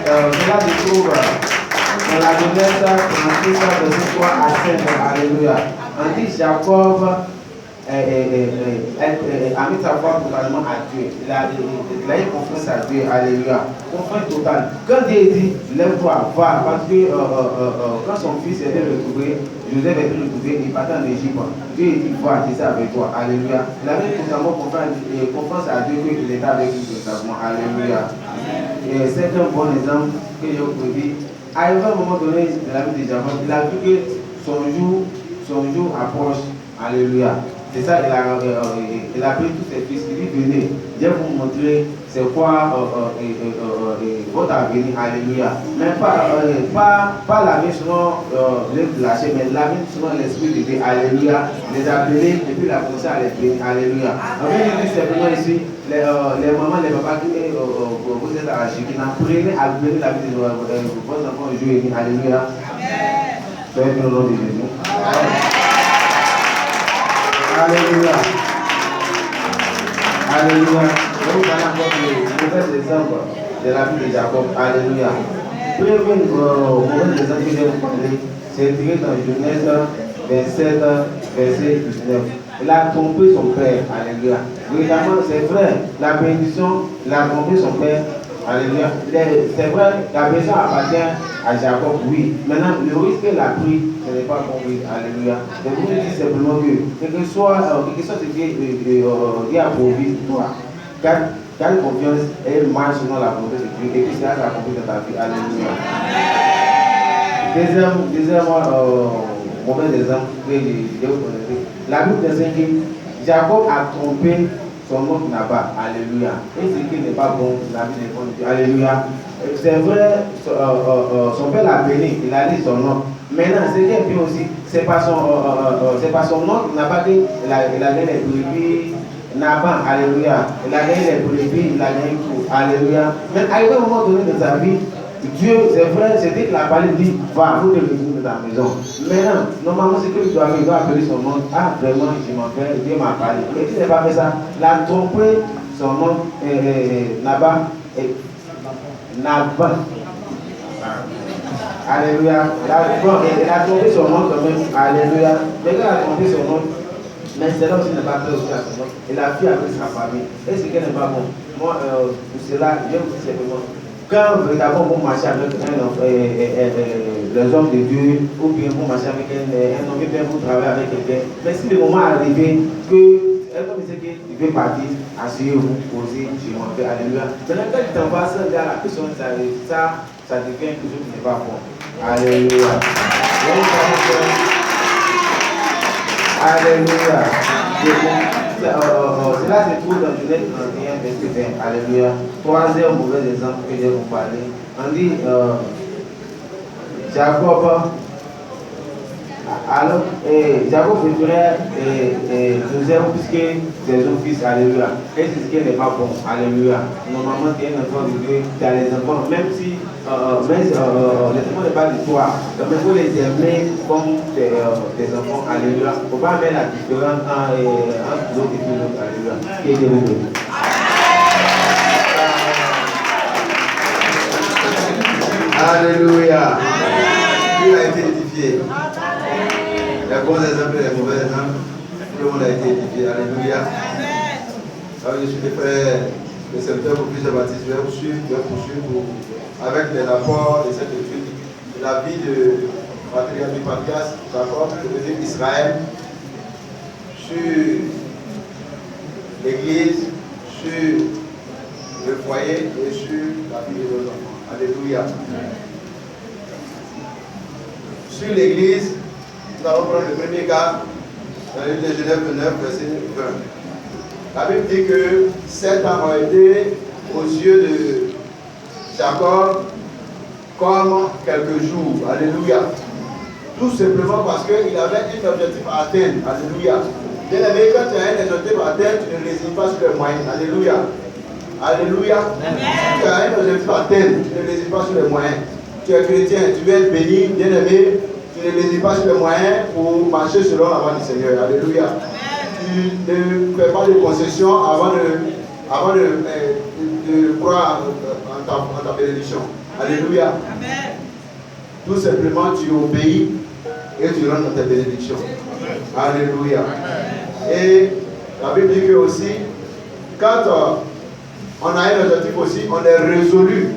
Cela se trouve dans la Genèse 36, verset 3 à 5. Alléluia. On dit Jacob a mis sa foi totalement à Dieu. Il a eu confiance à Dieu. Alléluia. Confiance totale. Quand Dieu dit, lève-toi, va, parce que quand son fils était retrouvé, Joseph était retrouvé, il partait en Égypte. Dieu dit, va, je suis avec toi. Alléluia. Il avait totalement confiance à Dieu qu'il était avec lui totalement. Alléluia. Et c'est un bon exemple que je vous dis. Arrivé à un moment donné de la vie de Jacob, il a vu que son jour approche. Alléluia. C'est ça, il a pris tous ses fils, il dit venez, je vais vous montrer c'est quoi votre avenir, alléluia. Mais pas la vie selon le lâcher, mais la vie selon l'esprit de Dieu, alléluia. Les appeler et puis la pousser à les bénir, alléluia. En fait, je dis simplement ici, les mamans, les papas qui vous êtes à la Chikina, prenez à bénir la vie de vos enfants, jouer, alléluia. Soyez bénis au nom de Jésus. Alléluia. Alléluia. Je vous parle encore de mauvais exemples de la vie de Jacob. Alléluia. Premier mauvais exemple que je vais vous parler, c'est tiré dans Genèse 27, verset 19. Il a trompé son père. Alléluia. Évidemment, c'est vrai, la bénédiction, il a trompé son père. Alléluia. C'est vrai, la bénédiction appartient à Jacob, oui. Maintenant, le risque qu'il a pris, ce n'est pas compris. Alléluia. Donc, je vous dis simplement que, quel que soit ce qui est approuvé pour toi, garde confiance et marche selon la volonté de Dieu, et que cela s'accomplit dans ta vie. Alléluia. Deuxième mauvais exemple que je vous connais. La Bible enseigne que Jacob a trompé son oncle Nabal. Alléluia. Et ce qui n'est pas bon, la vie n'est bonne. Alléluia. C'est vrai, son père l'a béni, il a dit son nom. Maintenant, ce qui est bien aussi, c'est pas son oncle Nabal qu'il a gagné les brebis. Nabal, alléluia. Il a gagné les brebis, il a gagné tout. Alléluia. Mais arrivé au moment donné de sa vie, Dieu, c'est vrai, c'est Dieu qui l'a parlé, dit, va, vous devez venir de ta maison. Maintenant, normalement, c'est que tu dois faire, il doit appeler son nom. Ah, vraiment, je m'en fais, Dieu m'a parlé. Mais tu n'as pas fait ça. Il a trompé son nom, Nabal. Nabal. Alléluia. Il a trompé son nom quand même. Alléluia. Mais quand il a trompé son nom, mais c'est là aussi n'est pas fait aussi à son nom. Il a fui avec sa famille. Et ce qui n'est pas bon. Moi, pour cela, je vous dis simplement. Quand véritablement vous marchez avec les hommes de Dieu, ou bien vous marchez avec un homme, bien vous travaillez avec quelqu'un, mais si le moment est arrivé que un homme sait qu'il veut partir, asseyez-vous, posez, je m'en vais, alléluia. Maintenant, quand tu t'en vas seul dans la personne, ça devient quelque chose qui n'est pas bon. Alléluia. Alléluia. Cela se trouve dans Genèse 31, verset 20. Alléluia. Troisième mauvais exemple que je vais vous parler. On dit Jacob. Alors, Jacob préférait Joseph puisque c'est son fils. Alléluia. Et c'est ce qui n'est pas bon. Alléluia. Normalement, tu es un enfant de Dieu, tu as les enfants, même si les enfants n'est pas de toi, mais il faut les aimer comme tes enfants. Alléluia. Il ne faut pas mettre la différence entre l'autre et l'autre. Alléluia. Qui est de vous. Alléluia. Il a été édifié. Les bons exemples et les mauvais exemples, tout le monde a été édifié. Alléluia. Alors, je suis le frère, le serviteur pour plusieurs baptistes. Je vais poursuivre avec les rapports de cette étude de la vie de patriarche Jacob, devenu Israël, sur l'église, sur le foyer et sur la vie de nos enfants. Alléluia. Sur l'église, nous allons prendre le premier cas dans le livre de Genèse 9, verset 20. La Bible dit que 7 ans ont été aux yeux de Jacob comme quelques jours. Alléluia. Tout simplement parce qu'il avait un objectif à atteindre. Alléluia. Bien aimé, quand tu as un objectif à atteindre, tu ne résignes pas sur les moyens. Alléluia. Alléluia. Si tu as un objectif à atteindre, tu ne résignes pas sur les moyens. Tu es chrétien, tu veux être béni, bien aimé, tu ne résignes pas sur les moyens pour marcher selon la voie du Seigneur. Alléluia. Tu ne fais pas de concessions avant de croire en ta bénédiction. Alléluia. Tout simplement, tu obéis et tu rentres dans ta bénédiction. Alléluia. Et la Bible dit que aussi, quand on a un objectif aussi, on est résolu.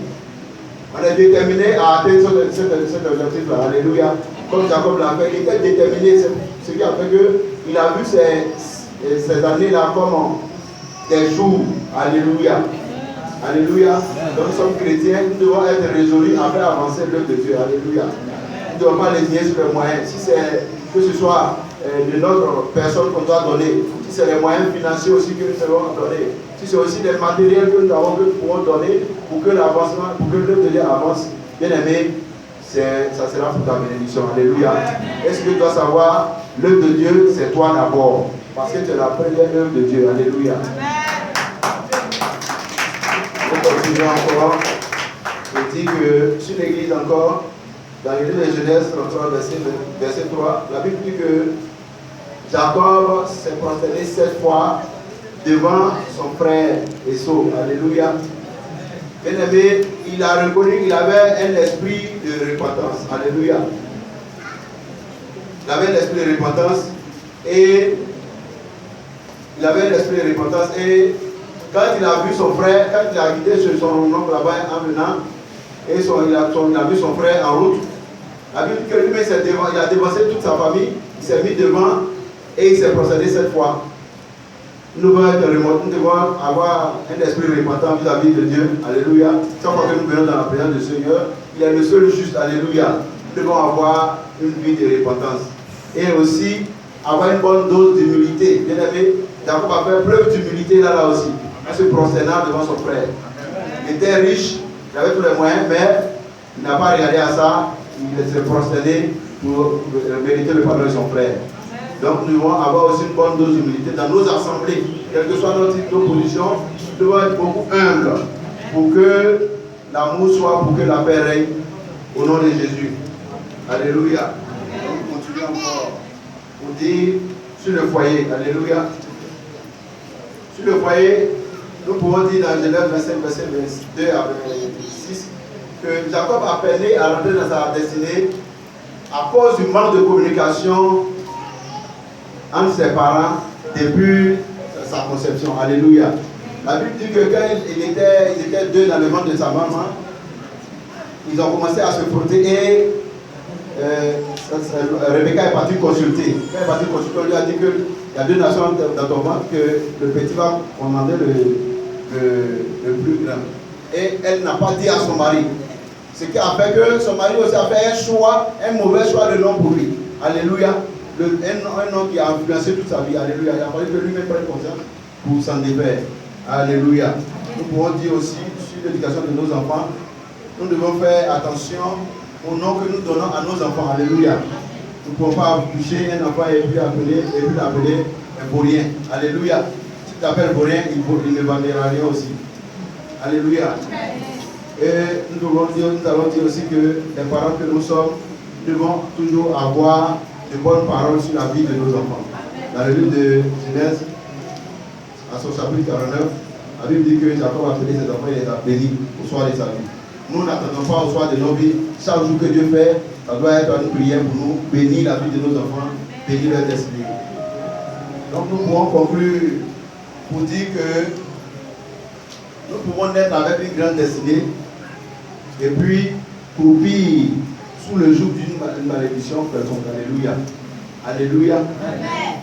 On est déterminé à atteindre cet objectif-là. Alléluia. Comme Jacob l'a fait, il était déterminé. Ce qui a fait qu'il a vu ces années-là comme des jours. Alléluia. Alléluia. Donc nous sommes chrétiens, nous devons être résolus à faire avancer l'œuvre de Dieu. Alléluia. Nous ne devons pas les nier sur les moyens. Si c'est que ce soit de notre personne qu'on doit donner, si c'est les moyens financiers aussi que nous devons donner, si c'est aussi des matériels que nous pouvons donner pour que l'avancement, pour que l'œuvre de Dieu avance, bien aimé, ça sera pour ta bénédiction. Alléluia. Est-ce que tu dois savoir, l'œuvre de Dieu, c'est toi d'abord. Parce que tu es la première œuvre de Dieu. Alléluia. On continue encore. Je dis que sur l'église encore, dans le livre de Genèse 33, verset 3, la Bible dit que Jacob s'est prosterné 7 fois devant son frère Esau. Alléluia. Bien aimé, il a reconnu qu'il avait un esprit de repentance. Alléluia. Il avait un esprit de repentance et quand il a vu son frère, quand il a quitté son oncle là-bas en venant, et il a vu son frère en route, la Bible dit que lui-même il a dévancé toute sa famille, il s'est mis devant et il s'est procédé 7 fois. Nous devons avoir un esprit repentant vis-à-vis de Dieu. Alléluia. Chaque fois que nous venons dans la présence du Seigneur, il est le seul juste. Alléluia. Nous devons avoir une vie de repentance. Et aussi avoir une bonne dose d'humilité. Bien aimé, Jacob a fait preuve d'humilité là aussi, en se prosternant devant son frère. Il était riche, il avait tous les moyens, mais il n'a pas regardé à ça. Il s'est prosterné pour mériter le pardon de son frère. Donc nous devons avoir aussi une bonne dose d'humilité dans nos assemblées, quelle que soit notre position, nous devons être beaucoup humbles pour que l'amour soit, pour que la paix règne au nom de Jésus. Alléluia. Donc continuons encore pour dire sur le foyer. Alléluia. Sur le foyer, nous pouvons dire dans Genèse 25, verset 2 à 6, que Jacob a peiné à rentrer dans sa destinée à cause du manque de communication entre ses parents depuis sa conception. Alléluia. La Bible dit que quand ils étaient deux dans le ventre de sa maman, ils ont commencé à se frotter et Rebecca est partie consulter. Quand elle est partie consulter, on lui a dit qu'il y a 2 nations dans ton ventre, que le petit va commander le plus grand. Et elle n'a pas dit à son mari. Ce qui a fait que son mari aussi a fait un choix, un mauvais choix de nom pour lui. Alléluia. Un homme qui a influencé toute sa vie. Alléluia. Il a fallu que lui-même prenne conscience pour s'en défaire. Alléluia. Nous pouvons dire aussi sur l'éducation de nos enfants, nous devons faire attention au nom que nous donnons à nos enfants. Alléluia. Nous ne pouvons pas toucher un enfant et puis l'appeler un vaurien. Alléluia. Si tu t'appelles vaurien, il ne vendra rien aussi. Alléluia. Et nous allons dire aussi que les parents que nous sommes devons toujours avoir de bonnes paroles sur la vie de nos enfants. Dans le livre de Genèse, à son chapitre 49, la Bible dit que Jacob a appelé ses enfants et les a bénis au soir de sa vie. Nous n'attendons pas au soir de nos vies. Chaque jour que Dieu fait, ça doit être une prière pour nous, bénir la vie de nos enfants, bénir leur destinée. Donc nous pouvons conclure pour dire que nous pouvons naître avec une grande destinée et puis croupir sous le joug d'une malédiction quelconque. Alléluia. Alléluia.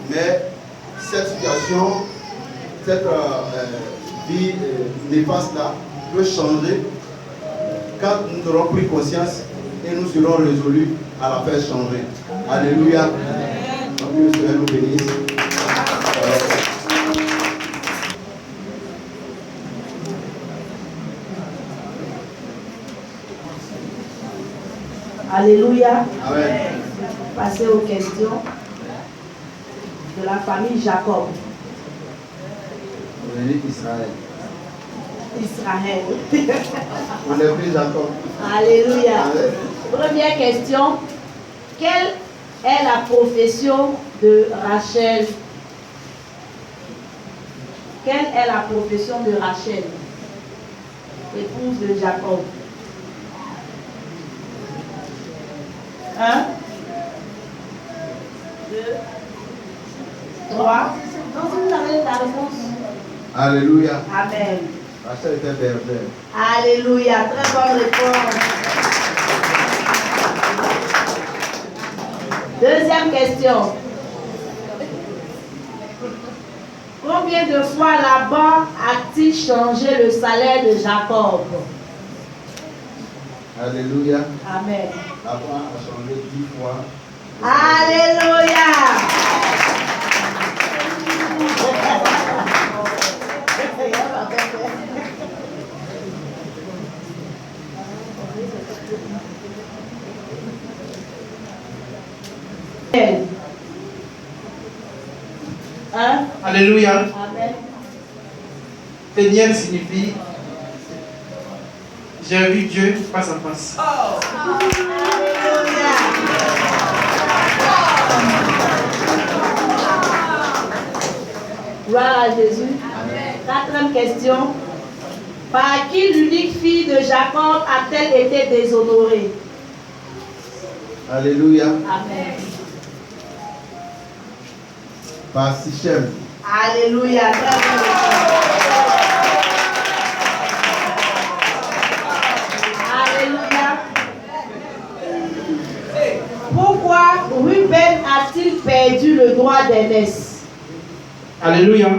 Mais cette situation, cette vie néfaste là peut changer quand nous aurons pris conscience et nous serons résolus à la faire changer. Alléluia. Donc que le Seigneur nous bénisse. Alléluia. Amen. Passer aux questions de la famille Jacob. Israël. Israël. On est pris Jacob. Alléluia. Amen. Première question. Quelle est la profession de Rachel? Quelle est la profession de Rachel, épouse de Jacob? 1, 2, 3. Donc, vous avez la réponse. Alléluia. Amen. Rachel était bergère. Alléluia. Très bonne réponse. Deuxième question. Combien de fois Laban a-t-il changé le salaire de Jacob? Alléluia. Amen. Laban a changé 10 fois. Alléluia. Hein? Alléluia. Amen. Peniel signifie j'ai vu Dieu face à face. Gloire à Jésus. Quatrième question. Par qui l'unique fille de Jacob a-t-elle été déshonorée? Alléluia. Amen. Par Sichem. Alléluia. Très bonne réponse. Alléluia. Pourquoi Ruben a-t-il perdu le droit d'aînesse? Alléluia.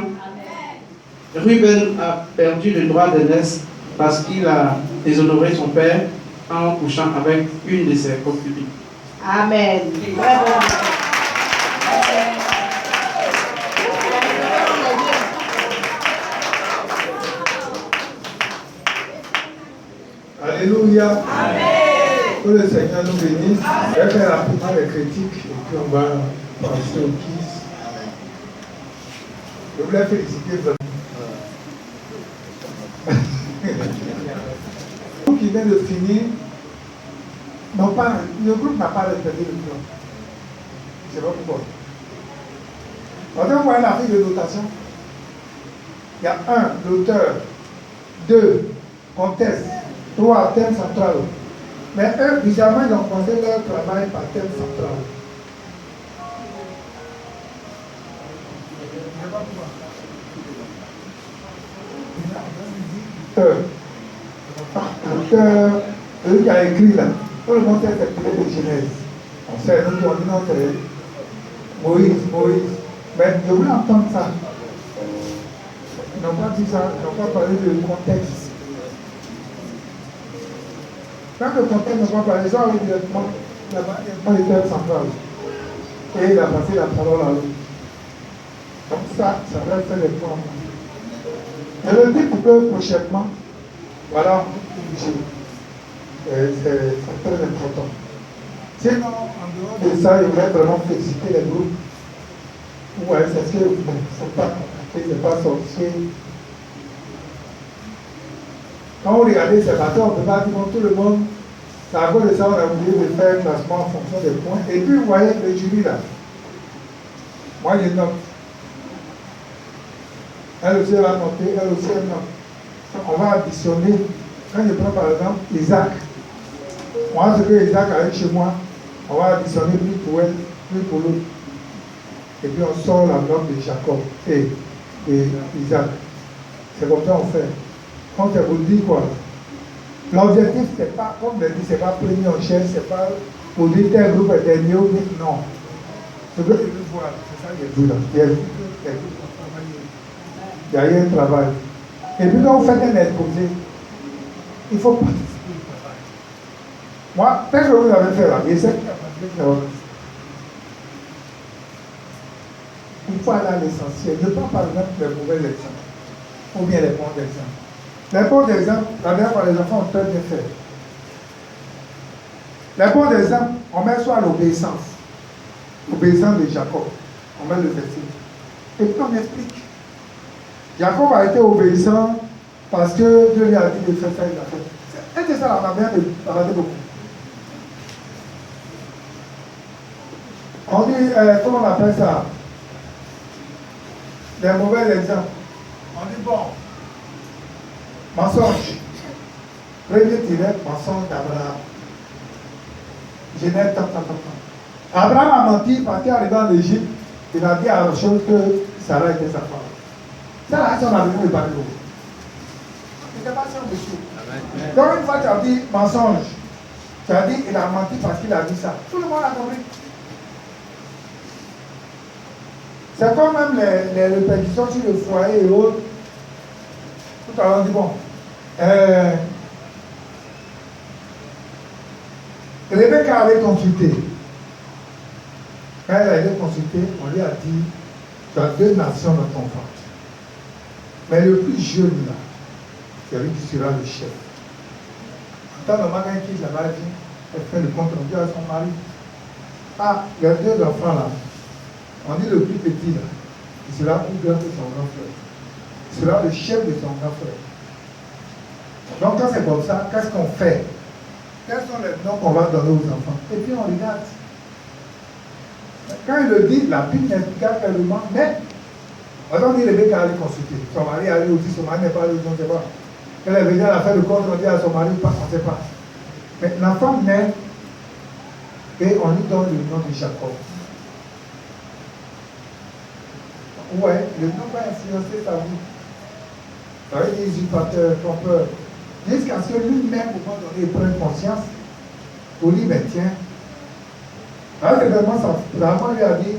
Ruben a perdu le droit d'aînesse parce qu'il a déshonoré son père en couchant avec une de ses concubines. Amen. Très bon. Alléluia. Amen. Que le Seigneur nous bénisse. Je vais faire rapidement les critiques et puis on va passer au kiss. Je voulais féliciter vraiment. Le groupe qui vient de finir, le groupe n'a pas respecté le plan. Je ne sais pas pourquoi. On va voir la feuille de notation. Il y a 1, l'auteur, 2, contexte, 3, thème central. Mais eux, bizarrement, ils ont commencé leur travail par thème central. Je ne sais pas pourquoi. L'auteur, celui qui a écrit là, tout le monde sait que c'est de Genèse. On sait, nous on dit non, c'est Moïse. Mais je voulais entendre ça. Ils n'ont pas dit ça, ils n'ont pas parlé du contexte. Quand le contexte n'a pas parlé, ils ont arrivé directement dans les thèmes centrales. Et il a passé la parole à l'autre. Comme ça va faire les points. Je le dis pour que prochainement, voilà, c'est très important. Sinon, en dehors de ça, il voulait vraiment féliciter les groupes. Ouais, c'est ce que c'est pas sorcier. Quand on regardait ces bateaux, on peut pas dire tout le monde. C'est à cause de ça on a oublié de faire un classement en fonction des points. Et puis vous voyez le jury là. Moi je note. Elle aussi va noter, elle aussi elle note. On va additionner. Quand je prends par exemple Isaac, moi ce que Isaac a eu chez moi, on va additionner plus pour elle, plus pour l'autre. Et puis on sort la note de Jacob et Isaac. C'est comme ça qu'on fait. Comme je vous le dis quoi. L'objectif c'est pas, comme je l'ai dit, c'est pas premier en chaîne, c'est pas pour dire tel groupe est dernier ou non. Ce que je veux voir, c'est ça que j'ai vu là. Il y a eu un travail. Et puis quand vous faites un exposé, il faut participer. Moi, tel que vous avez fait là, il faut aller à l'essentiel. Je prends par exemple les mauvais exemples ou bien les bons exemples. Les bons exemples, la dernière fois, les enfants ont très bien fait. Les bons exemples, on met soit l'obéissance de Jacob, on met le verset. Et puis on explique. Jacob a été obéissant parce que Dieu lui a dit de faire ça, il a fait. Et c'est ça, on a bien parlé beaucoup. On dit, comment on appelle ça? Des mauvais exemples. On dit, bon, mensonge. Premier direct, mensonge d'Abraham. Genèse, Abraham a menti parce qu'il est arrivé en Égypte, il a dit à Rachel que Sarah était sa femme. Ça, là, c'est un avenir de Babylone. Il n'était pas sûr, monsieur. Donc, une fois que tu as dit mensonge, tu as dit il a menti parce qu'il a dit ça. Tout le monde a compris. C'est comme même les répercussions sur le foyer et autres. Tout à l'heure, on dit bon. Rebecca avait consulté. Quand elle a été consultée, on lui a dit tu as 2 nations dans ton ventre. Mais le plus jeune là, c'est lui qui sera le chef. Quand le matin quitte la maladie, elle fait le compte rendu à son mari. Ah, il y a 2 enfants là. On dit le plus petit là, il sera plus grand que son grand frère. Il sera le chef de son grand frère. Donc quand c'est comme ça, qu'est-ce qu'on fait? Quels sont les noms qu'on va donner aux enfants? Et puis on regarde. Quand il le dit, la Bible n'explique pas clairement, mais on dit Rebecca allait consulter. Son mari allait aussi, son mari n'est pas allé, on ne sait pas. Elle est venue à la fin de compte, on dit à son mari, on ne sait pas. Mais l'enfant naît et on lui donne le nom de Jacob. Ouais, le nom va influencer sa vie. Ça veut dire usurpateur, trompeur. Jusqu'à ce que lui-même, au moment donné, il prenne conscience, pour lui, mais tiens. Alors, c'est vraiment ça. La maman lui a dit,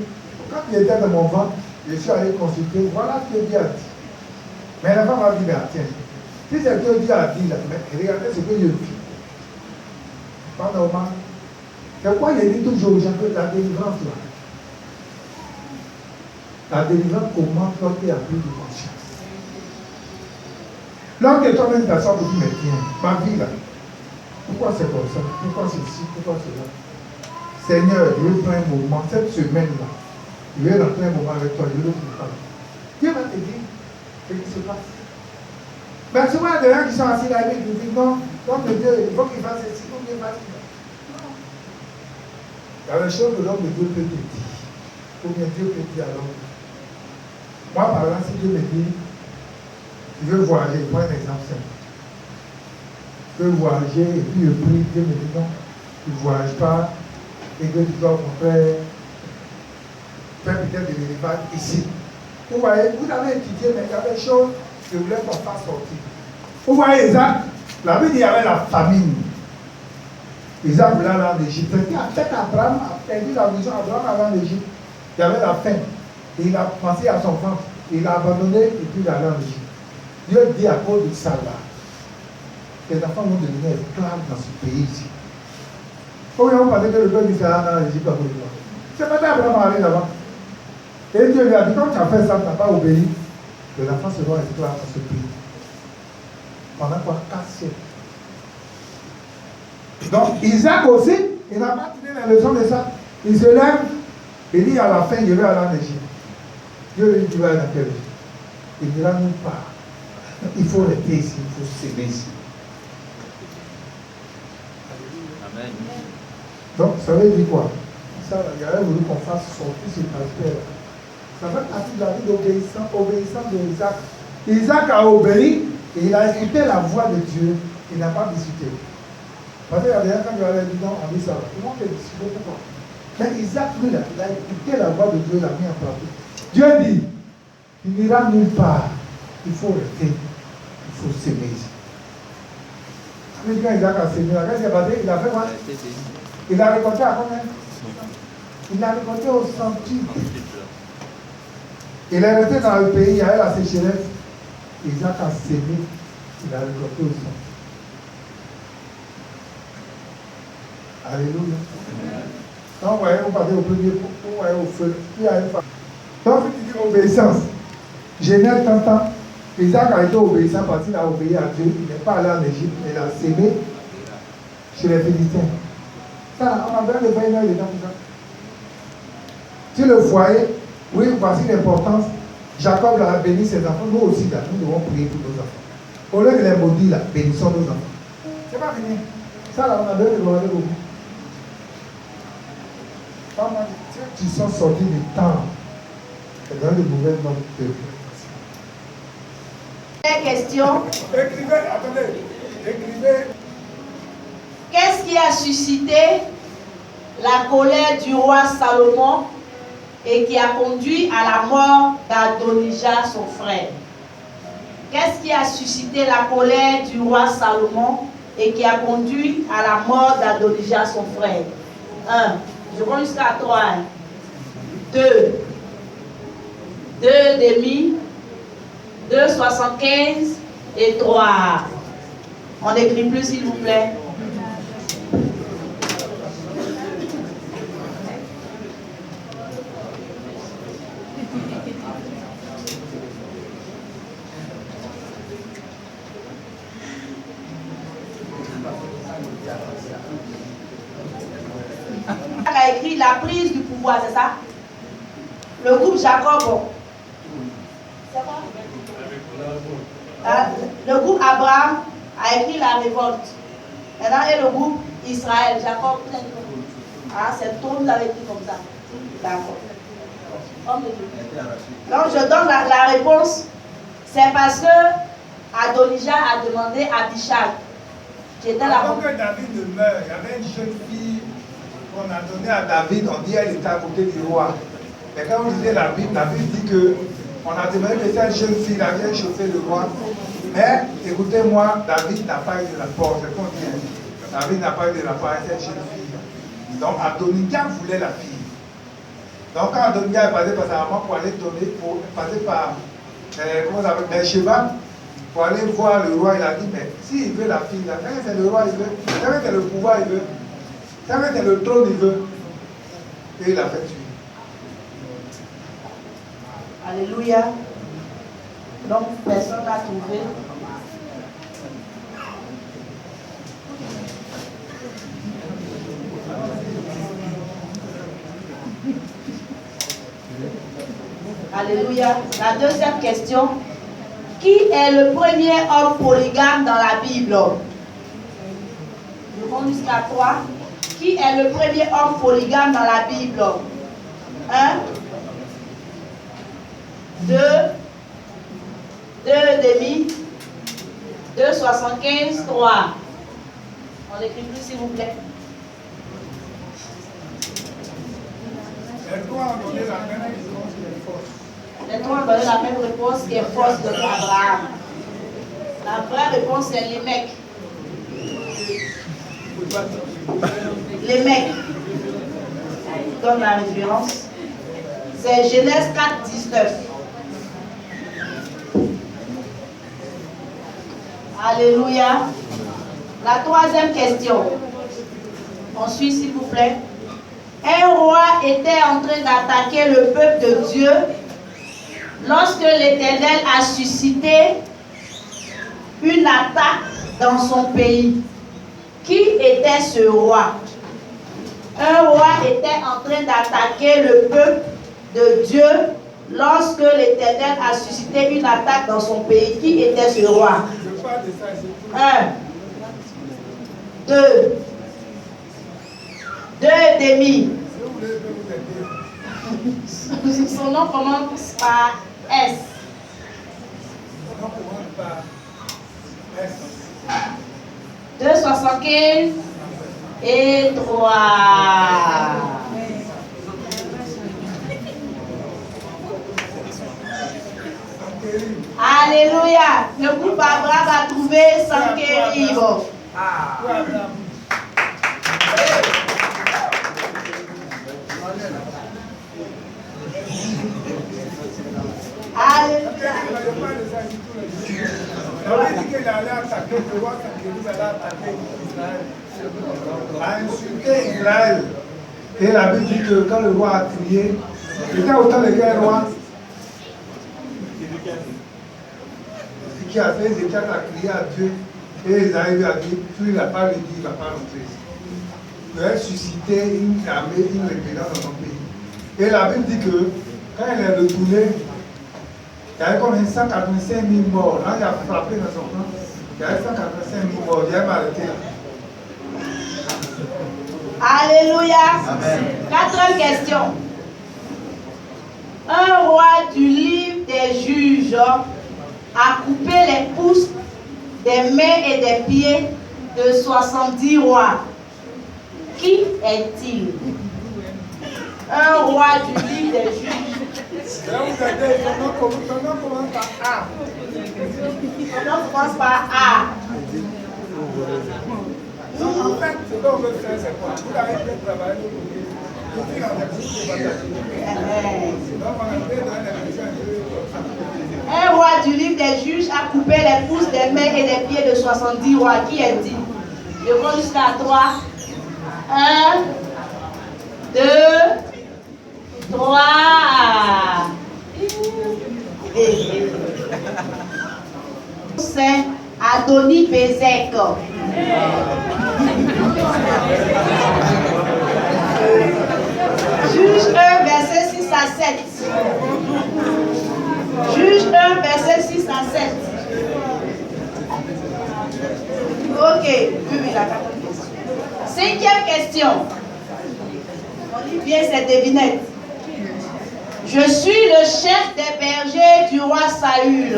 quand il était dans mon ventre, je suis allé consulter, voilà ce que Dieu a dit. Mais la femme a dit, mais tiens, si c'est ce que Dieu a dit, là, mais regardez ce que je vis. Pas normal. C'est pourquoi il dit toujours aux gens que la délivrance, là, la délivrance commence lorsqu'il y a plus de conscience. Lorsque toi-même tu as dit, mais tiens, ma vie là, pourquoi c'est comme ça? Pourquoi ceci? Pourquoi cela? Seigneur, je veux prendre un moment, cette semaine-là, je vais rentrer un moment avec toi, je veux te parler. Dieu va te dire ce qui se passe. Mais souvent, il y a des gens qui sont assis là et qui disent non, donc Dieu, il faut qu'il fasse ceci, il faut qu'il fasse cela. Non. Il y a des choses que l'homme de Dieu peut te dire. Ou bien Dieu peut dire à l'homme. Moi, par exemple, si Dieu me dit, je veux voyager, je prends un exemple simple. Je veux voyager et puis je prie, Dieu me dit non, tu ne voyages pas et que tu dois au contraire faire peut-être de l'élevage ici. Vous voyez, vous avez étudié, mais il y a des choses que je voulais qu'on fasse sortir. Vous voyez, Isaac, la Bible dit qu'il y avait la famine. Isaac voulait aller en Égypte. Peut-être qu'Abraham a perdu la vision, Abraham allait en Égypte. Il y avait la faim. Et il a pensé à son ventre. Il a abandonné et puis il est allé en Égypte. Dieu dit à cause de ça là, les enfants vont devenir esclaves dans ce pays ici. Pourquoi on parlait que le peuple d'Israël dans l'Égypte à cause de ça? C'est pas d'Abraham aller là-bas. Et Dieu lui a dit, quand tu as fait ça, tu n'as pas obéi, les enfants seront esclaves dans ce pays. Pendant quoi? 4 siècles. Donc Isaac aussi, il n'a pas tiré la leçon de ça. Il se lève, il dit à la fin, je vais aller en Égypte. Dieu lui dit, tu vas aller dans quel Égypte? Il dira nulle part. Il faut rester ici, il faut s'aimer ici. Amen. Donc, ça veut dire quoi? Ça, il avait voulu qu'on fasse sortir cet aspect-là. Ça fait partie de la vie d'obéissance d'Isaac. Isaac a obéi et il a écouté la voix de Dieu. Il n'a pas discuté. Parce que la dernière fois que j'avais dit non, on dit ça. Tout le monde est discuté pourquoi? Mais Isaac, lui, il a écouté la voix de Dieu, il l'a mis en pratique. Dieu dit, il n'ira nulle part. Il faut rester. Il faut s'aimer ici. Quand Isaac a s'aimé, qu'est-ce qui s'est passé? Il a fait quoi? Il a récolté à combien? Il a récolté au centuple. Il est resté dans le pays, il y avait la sécheresse. Isaac a sémé, il a récolté au sang. Alléluia. Quand vous voyez, vous partez au premier, vous voyez au feu, il y a une femme. Donc, il dit obéissance. Genèse 30 ans, Isaac a été obéissant parce qu'il a obéi à Dieu. Il n'est pas allé en Égypte, mais il a sémé chez les Philistins. Ça, on a besoin de faire une heure dedans pour ça. Sur le foyer, oui, voici l'importance. Jacob a béni ses enfants. Nous aussi, là, nous devons prier pour nos enfants. Au lieu de les maudire, là, bénissons nos enfants. C'est pas fini. Ça, là, on a besoin de regarder beaucoup. Tu sens sorti du temps. C'est dans de mauvaises notes de question. Écrivez, attendez. Écrivez. Qu'est-ce qui a suscité la colère du roi Salomon et qui a conduit à la mort d'Adonijah, son frère? Qu'est-ce qui a suscité la colère du roi Salomon et qui a conduit à la mort d'Adonijah, son frère? 1. Je prends jusqu'à 3. 2. 2 demi. 2,75 et 3. On n'écrit plus, s'il vous plaît. A écrit la prise du pouvoir, c'est ça? Le groupe Jacob. Le groupe Abraham a écrit la révolte. Maintenant, et le groupe Israël, Jacob. Ah, c'est tout, vous avez écrit comme ça. D'accord. Donc, je donne la réponse. C'est parce que Adonijah a demandé à Abishag, qui était là. Avant que David ne meure, il y avait une jeune fille qu'on a donnée à David. On dit qu'elle était à côté du roi. Mais quand vous lisez la Bible dit que on a demandé que cette jeune fille vient chauffer le roi. Mais écoutez-moi, David n'a pas eu de rapport. C'est qu'on dit. David n'a pas eu de rapport avec cette jeune fille. Donc Adonijah voulait la fille. Donc quand Adonijah est passé par sa maman pour aller donner, pour passer par comment ça s'appelle, Beersheba, pour aller voir le roi, il a dit, mais s'il veut la fille, là, c'est le roi, il veut, c'est le pouvoir, il veut, c'est le trône, il veut. Et il a fait tuer. Alléluia. Donc, personne n'a trouvé. Alléluia. La deuxième question. Qui est le premier homme polygame dans la Bible? Je monte jusqu'à 3. Qui est le premier homme polygame dans la Bible? 1. 2. 2 demi. 2,75. 3. On n'écrit plus, s'il vous plaît. Les trois ont donné la même réponse qui est fausse. Les trois ont donné la même réponse qui est fausse de Abraham. La vraie réponse, c'est les mecs. Les mecs. Je donne la référence. C'est Genèse 4, 19. Alléluia. La troisième question. On suit, s'il vous plaît. Un roi était en train d'attaquer le peuple de Dieu lorsque l'Éternel a suscité une attaque dans son pays. Qui était ce roi? Un roi était en train d'attaquer le peuple de Dieu lorsque l'Éternel a suscité une attaque dans son pays. Qui était ce roi? 1, 2, 2 demi. Son nom commence par S. 2,75 et 3. Alléluia. Le groupe Abraham a trouvé Sankerib. Alléluia. il allait attaquer le roi Sankéry, allait attaquer Israël. A insulté Israël. Et la Bible dit que quand le roi a crié, il était autant de quel roi? Ce qui a fait, Ézéchiel a crié à Dieu. Et Israël lui a dit, tu n'as pas le dit, il ne va pas rentrer. Il devait susciter une armée, une rébellion dans son pays. Et la Bible dit que quand il est retourné, il y avait comme 185 000 morts. Là, il a frappé dans son camp. Il y avait 185 000 morts. Il a arrêté là. Alléluia. Quatrième question. Un roi du livre des juges a coupé les pouces des mains et des pieds de 70 rois. Qui est-il? Un roi du livre des juges. Là, vous avez son nom commence par A. Son nom commence par A. En fait, ce qu'on veut faire, c'est quoi? Vous avez fait travailler au côté. Vous dites dans des bouches de bataille. Donc, on a fait dans les missions. Un roi du livre des juges a coupé les pouces des mains et des pieds de 70 rois. Qui est-il? Je compte jusqu'à 3. 1, 2, 3. C'est Adoni-Bézek. Juge 1, verset 6 à 7. Juge 1, verset 6 à 7. Ok, oui, la quatrième question. Cinquième question. On lit bien cette devinette. Je suis le chef des bergers du roi Saül.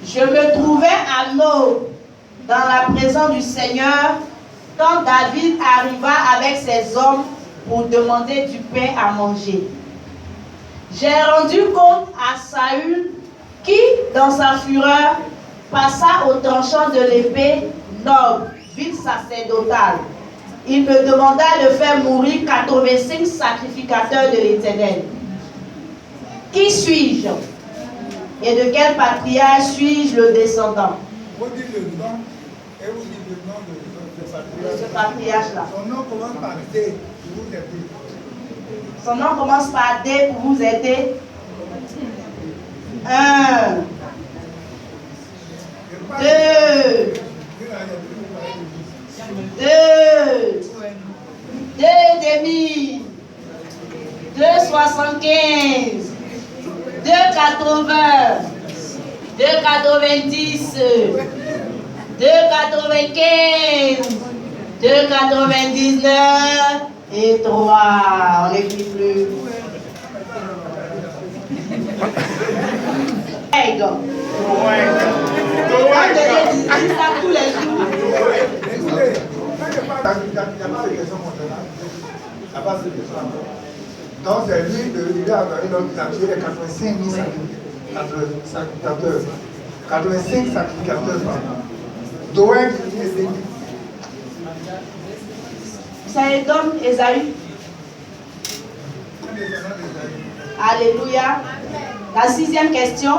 Je me trouvais à Nob, dans la présence du Seigneur, quand David arriva avec ses hommes pour demander du pain à manger. J'ai rendu compte à Saül qui, dans sa fureur, passa au tranchant de l'épée Nob, ville sacerdotale. Il me demanda de faire mourir 85 sacrificateurs de l'Éternel. Qui suis-je? Et de quel patriarche suis-je le descendant? Vous dites le nom et vous dites le nom de patriarche. Ce patriarche-là. Son nom commence par D pour vous aider. Son nom commence par D pour vous aider. 1, 2, 2 demi, 2,75, 2,80, 2,90, 2,95, 2,99 et 3. On n'écrit plus. Ça tous les jours. Écoutez, il n'y a pas de question concernant. Il n'y a pas de question. Donc c'est lui, il a tué les 85 000 sacrificateurs. 85 sacrificateurs par an. Doeg et Séni. C'est Edom, Esaü. Alléluia. La sixième question.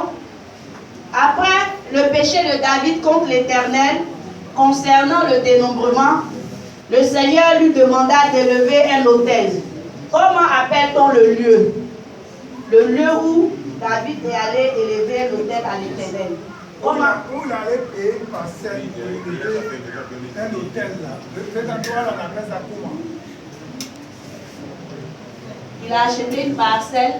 Après le péché de David contre l'Éternel, concernant le dénombrement, le Seigneur lui demanda d'élever un autel. Comment appelle-t-on le lieu? Le lieu où David est allé élever l'autel à l'Éternel. Comment? Où il allait payer une parcelle pour élever un hôtel là. Cet endroit là, on appelle ça comment? Il a acheté une parcelle.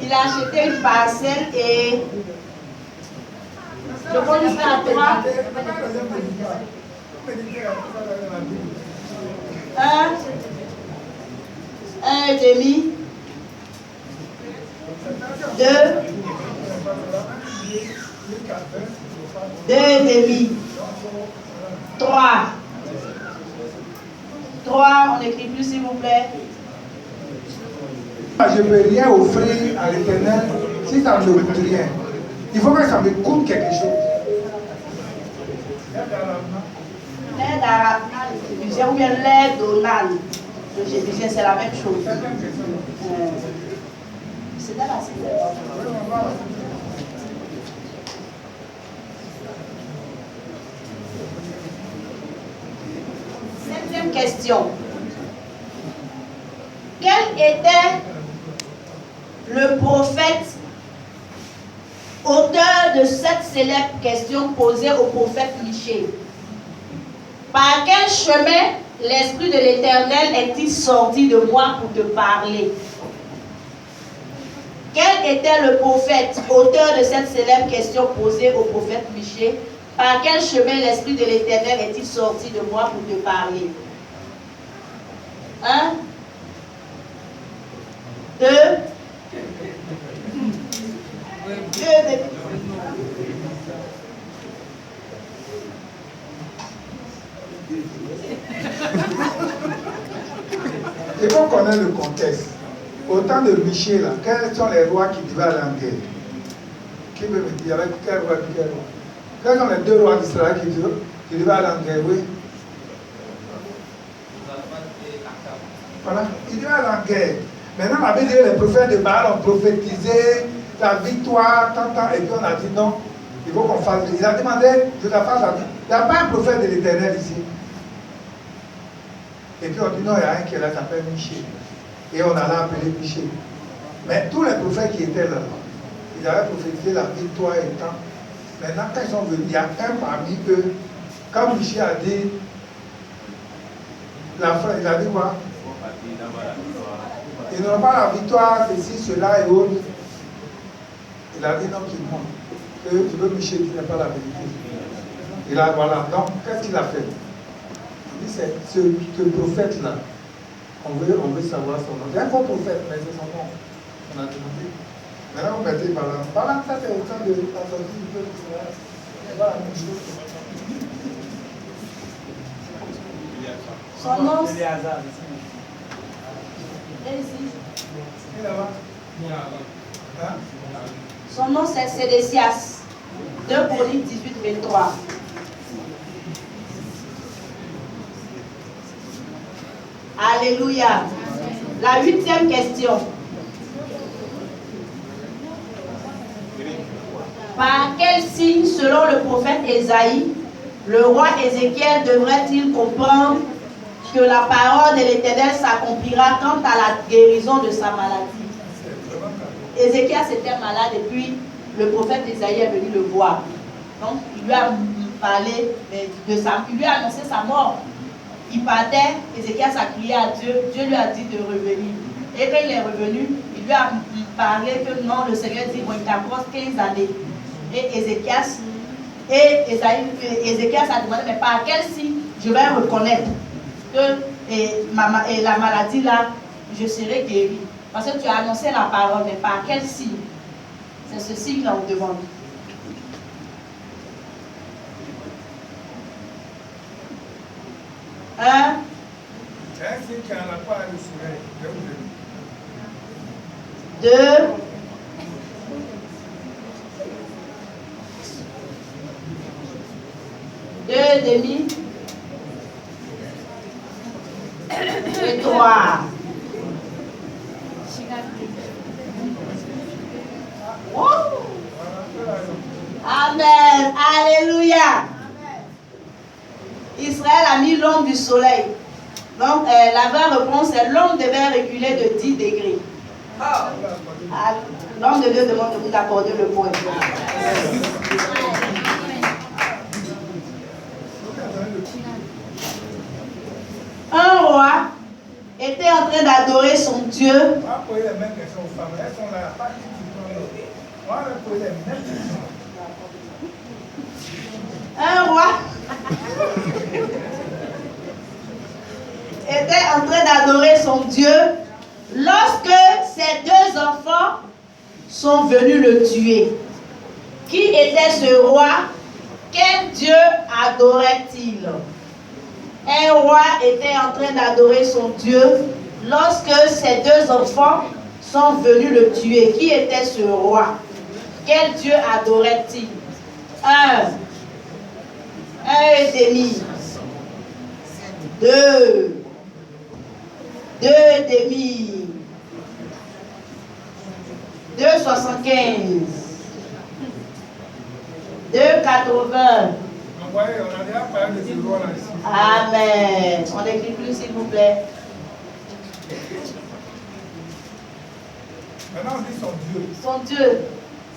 Il a acheté une parcelle et je pense jusqu'à 3. 1 et demi. 2. 2 et demi. 3. 3, on n'écrit plus s'il vous plaît. Je ne peux rien offrir à l'Éternel si ça ne me coûte rien. Il faut que ça me coûte quelque chose. L'aide arabnale, le Jébusien, ou bien l'aide donale, le Jébusien, c'est la même chose. C'était la question. Quel était le prophète auteur de cette célèbre question posée au prophète Michée? Par quel chemin l'Esprit de l'Éternel est-il sorti de moi pour te parler? Quel était le prophète auteur de cette célèbre question posée au prophète Michée? Par quel chemin l'Esprit de l'Éternel est-il sorti de moi pour te parler? 1, 2, 2. Il faut connaître le contexte. Au temps de Michée, là, quels sont les rois qui devaient aller en guerre? Qui peut me dire avec quel roi, quel roi? Quels sont les deux rois d'Israël qui devaient aller en guerre? Oui. Voilà, ils devaient aller en guerre. Maintenant, on avait dit les prophètes de Baal ont prophétisé la victoire, tant, et puis on a dit non, il faut qu'on fasse. Il a demandé, je la fasse. Il n'y a pas un prophète de l'Éternel ici. Et puis on dit non, il y a un qui est là, qui s'appelle Michée. Et on allait appeler Michée. Mais tous les prophètes qui étaient là, ils avaient prophétisé la victoire et tant. Maintenant, quand ils sont venus, il y a un parmi eux, quand Michée a dit, il a dit quoi? Ils n'ont pas la victoire, ceci, cela et autres. Il a dit non, qu'il ment. Que tu veux Michée, tu n'as pas la vérité. Il a, voilà. Donc, qu'est-ce qu'il a fait? Il dit, c'est ce prophète-là. On veut savoir son nom. C'est un bon prophèt, mais c'est son nom. On a demandé. Maintenant, vous mettez Balaam. Balaam, ça, c'est au temps de la sortie du peuple d'Israël. C'est pas la même chose. Son nom, son nom c'est Sédécias. 2 Chroniques 18, 23. Alléluia. La 8e question. Par quel signe, selon le prophète Ésaïe, le roi Ézéchiel devrait-il comprendre que la parole de l'Éternel s'accomplira quant à la guérison de sa maladie? Ézéchiel était malade et puis le prophète Ésaïe est venu le voir. Donc il lui a parlé de sa, il lui a annoncé sa mort. Il partait, Ézéchiel a crié à Dieu, Dieu lui a dit de revenir. Et quand il est revenu, il lui a parlé que non, le Seigneur dit, bon, il t'approche 15 années. Et Ézéchiel a demandé, mais par quel signe je vais reconnaître que la maladie là, je serai guéri? Parce que tu as annoncé la parole, mais par quel signe? C'est ce signe là on demande. Un. C'est un signe qui en a pas le soleil. Deux. Deux et demi. Et 3. Oh. Amen. Alléluia. Israël a mis l'ombre du soleil. Donc, la vraie réponse est l'homme devait reculer de 10 degrés. L'homme de Dieu demande de vous accorder le point. Un roi était en train d'adorer son Dieu. On va poser les mêmes questions aux femmes. Elles sont là, pas qui on va leur poser les mêmes questions. Un roi était en train d'adorer son Dieu lorsque ses deux enfants sont venus le tuer. Qui était ce roi? Quel Dieu adorait-il? Un roi était en train d'adorer son Dieu lorsque ses deux enfants sont venus le tuer. Qui était ce roi? Quel Dieu adorait-il? 1 et demi. 2. 2 et demi. 2,75. 2,80. On a déjà parlé de ce roi là ici. Amen. On n'écrit plus, s'il vous plaît. Maintenant, on dit son Dieu. Son Dieu.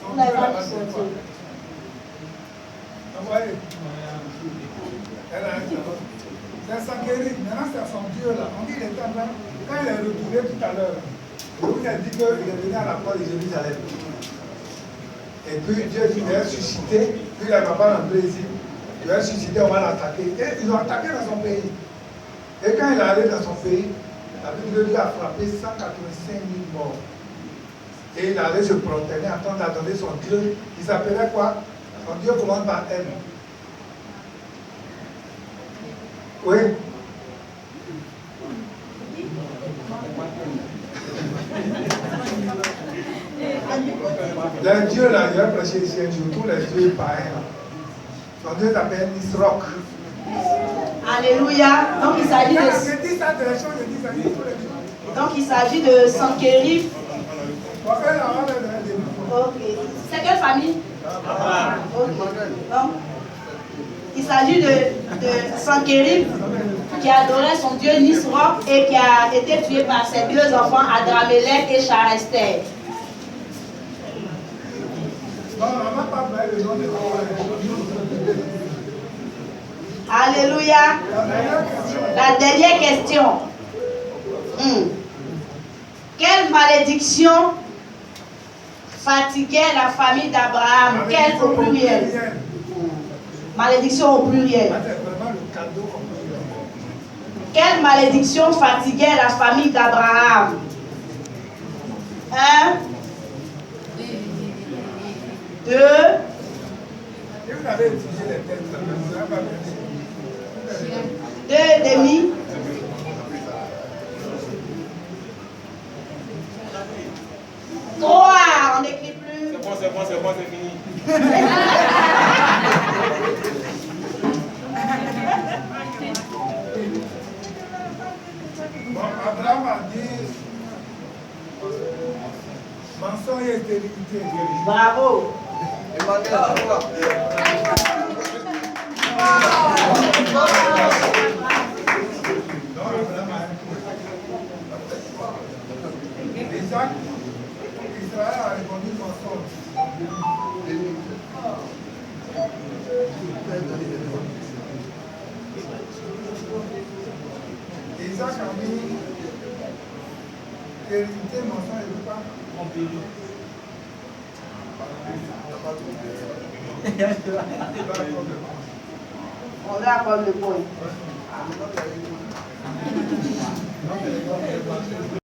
Son Vous n'avez Dieu, pas là, dit son c'est quoi? Dieu. Vous voyez? Elle a un salon. C'est Sankéry. Maintenant, c'est son Dieu là. On dit qu'il était en train. Quand il est retourné tout à l'heure, il a dit qu'il est venu à la porte de Jérusalem. Et puis Dieu dit, il est suscité. Puis il n'a pas un plaisir. Il est suscité, on va l'attaquer. Et ils ont attaqué dans son pays. Et quand il est allé dans son pays, la Bible lui a frappé 185 000 morts. Et il allait se prosterner en train d'attendre son Dieu. Il s'appelait quoi? Son Dieu commence par M. Oui. Les dieux là, il a prêché ici un jour, tous les dieux païens. Son Dieu s'appelle Nisroch. Alléluia. Donc il s'agit de. Donc il s'agit de Sankéry. Ok. C'est quelle famille? Ok. Donc, il s'agit de Sankéry qui adorait son dieu Nisroch et qui a été tué par ses deux enfants Adramélec et Charester. Alléluia. La dernière question. Quelle malédiction fatiguait la famille d'Abraham? Quelle au pluriel? Malédiction au pluriel. Quelle malédiction fatiguait la famille d'Abraham? 1, 2. Deux et demi. 3, on n'écrit plus. C'est bon, c'est fini. Bon, Abraham a dit mensonge et stérilité. Bravo. Isaac, Israël a répondu mensonge. Isaac a mis stérilité, mensonge et pas trompé. On va accorde le point.